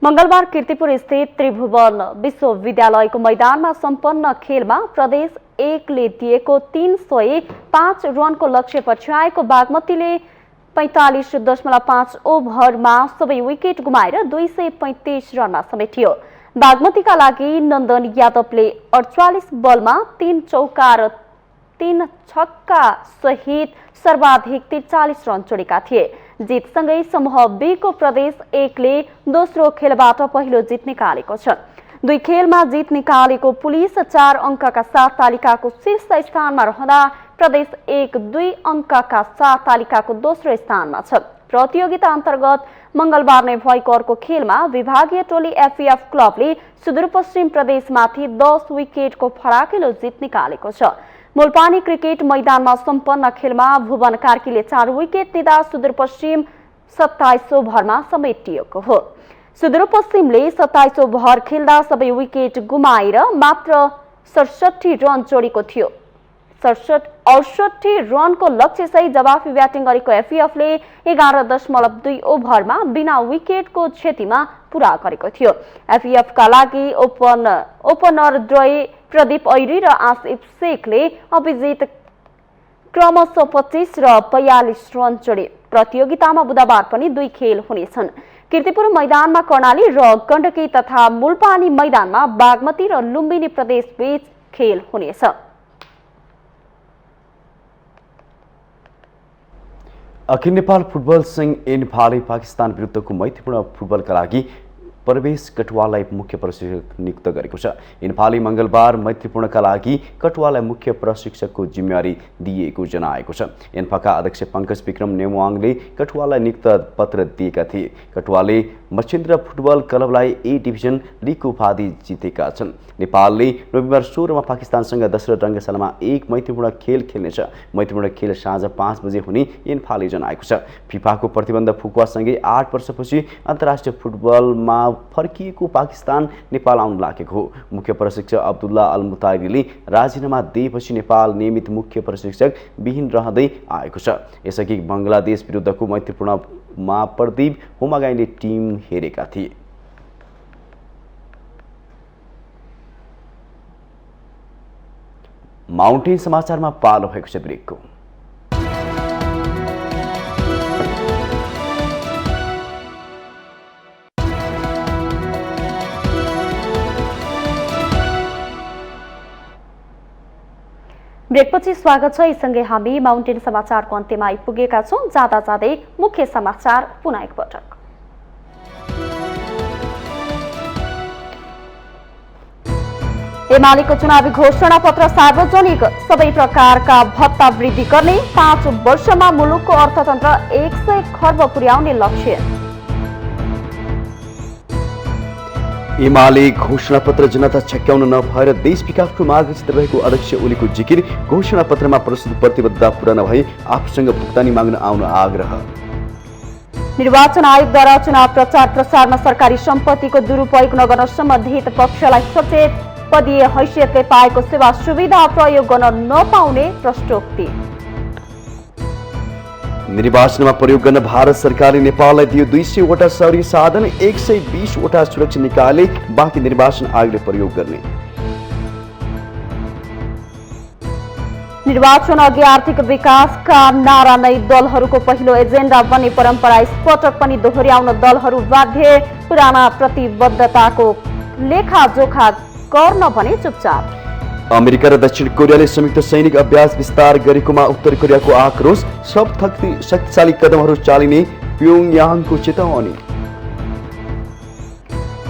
मंगलबार कीर्तिपुर स्थित त्रिभुवन विश्वविद्यालयको मैदानमा सम्पन्न खेलमा प्रदेश 1ले दिएको 305 रनको लक्ष्य पछ्याएको बागमतीले 45.5 ओभरमा सबै विकेट गुमाएर 235 रनमा समेटियो। बागमतीका लागि नन्दन यादवले 48 बलमा 3 चौका र 3 छक्का सहित सर्वाधिक 43 रन जोडेका थिए। जितसँगै समूह बी को प्रदेश 1ले दोस्रो खेलबाट पहिलो जित निकालेको छ। 2 खेलमा जित निकालेको पुलिस 4 अङ्कका साथ तालिकाको शीर्ष स्थानमा रहँदा प्रदेश 1 2 अङ्कका साथ तालिकाको दोस्रो स्थानमा छ। प्रतियोगिता अन्तर्गत मंगलबार नै भएको अर्को खेलमा विभागीय टोली एफईएफ क्लबले सुदूरपश्चिम प्रदेशमाथि 10 विकेटको फराकिलो जित निकालेको छ। मुलपानी क्रिकेट मैदानमा सम्पन्न खेलमा भुवन कार्कीले 4 विकेट दिँदा सुदूरपश्चिम 27 ओभरमा समेटिएको हो। सुदूरपश्चिमले 27 ओभर खेल्दा सबै विकेट गुमाएर मात्र 67 रन जोडेको थियो। 68 रनको लक्ष्यसहित जवाफी ब्याटिङ गरेको एफईएफले 11.2 ओभरमा बिना विकेटको क्षतिमा पूरा गरेको थियो। एफईएफका लागि ओपनर द्वय प्रदीप ऐरी र आसिफ शेखले अभिजित क्रमशः 25 र 42 रन जोडे। प्रतियोगितामा बुधबार पनि 2 खेल हुनेछन्। कीर्तिपुर मैदानमा कर्णाली र गण्डकी तथा मुलपानी मैदानमा बागमती र लुम्बिनी प्रदेश बीच खेल हुनेछ। अखिल नेपाल फुटबल संघ एन्फाले पाकिस्तान विरुद्धको मैत्रीपूर्ण फुटबलका लागि प्रवेश कटुवाललाई मुख्य प्रशिक्षक नियुक्त गरेको छ। एन्फाले मंगलबार मैत्रीपूर्णका लागि कटुवाललाई मुख्य प्रशिक्षकको जिम्मेवारी दिएको जनाएको छ। एन्फाका अध्यक्ष पंकज विक्रम नेमुवाङले कटुवाललाई नियुक्त पत्र दिएका थिए। कटुवालले मच्छिन्द्र फुटबल क्लबलाई ए डिभिजन लिगको उपाधि जितेका छन्। नेपालले नोभेम्बर 16 मा पाकिस्तानसँग दशरथ रङ्गशालामा एक मैत्रीपूर्ण खेल खेल्नेछ। मैत्रीपूर्ण खेल साँझ 5 बजे हुने एन्फाले जनाएको छ। फिफाको प्रतिबन्ध फुकुवासँगै 8 वर्षपछि अन्तर्राष्ट्रिय फुटबलमा फर्किएको पाकिस्तान नेपाल आउन लागेको हो। मुख्य प्रशिक्षक अब्दुल्ला अल मुताइरीले राजीनामा दिएपछि नेपाल नियमित मुख्य प्रशिक्षक विहीन रहँदै आएको छ। यसअघि बङ्गलादेश विरुद्धको मैत्रीपूर्णमा प्रदीप होमागाईले टिम हेरेका थिए। माउन्टेन समाचारमा पालो भएको छ ब्रेकको। ब्रेकपछि स्वागत छ। यससँगै हामी माउन्टेन समाचारको अन्त्यमा आइपुगेका छौं। जाँदा जाँदै मुख्य समाचार पुनः एकपटक। एमालेको चुनावी घोषणा पत्र सार्वजनिक। सबै प्रकारका भत्ता वृद्धि गर्ने, 5 वर्षमा मुलुकको अर्थतन्त्र 100 खर्ब पुर्याउने लक्ष्य। एमाले घोषणापत्र जनता छक्याउन नभएर देश विकासको मार्गसित रहेको अध्यक्ष ओलीको जिकिर, घोषणापत्रमा प्रस्तुत प्रतिबद्धता पूरा नभई आफूसँग भुक्तानी माग्न आउन आग्रह। निर्वाचन आयोगद्वारा चुनाव प्रचार प्रसारमा सरकारी सम्पत्तिको दुरुपयोग नगर्न सम्बन्धित पक्षलाई सचेत, पदीय हैसियतले पाएको सेवा सुविधा प्रयोग गर्न नपाउने प्रश्नोक्ति। निर्वाचनमा प्रयोग गर्न भारत सरकारले नेपाललाई दियो 200 वटा सौर्य साधन, 120 वटा सुरक्षा निकायले बाँकी निर्वाचन आयोगले प्रयोग गर्ने। निर्वाचन अघि आर्थिक विकासका नारा नै दलहरूको पहिलो एजेन्डा बन्ने परम्परा यसपटक पनि दोहोर्याउन दलहरू बाध्य, पुराना प्रतिबद्धताको लेखाजोखा गर्न भने चुपचाप। अमेरिका र दक्षिण कोरियाले संयुक्त सैनिक अभ्यास विस्तार गरेकोमा उत्तर कोरियाको आक्रोश, सब शक्तिशाली कदमहरू चालिने प्योङयाङको चेतावनी।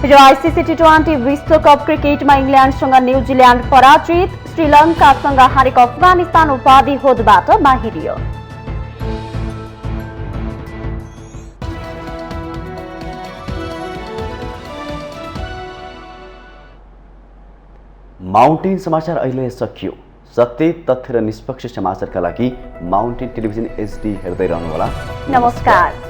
हिजो आइसिसी टी20 विश्वकप क्रिकेटमा इङ्ल्यान्डसँग न्युजिल्यान्ड पराजित, श्रीलङ्कासँग हारेको अफगानिस्तान उपाधि होदबाट बाहिरियो। माउन्टेन समाचार अहिले सकियो। सत्य, तथ्य र निष्पक्ष समाचारका लागि माउन्टेन टेलिभिजन HD हेर्दै रहनुहोला। नमस्कार।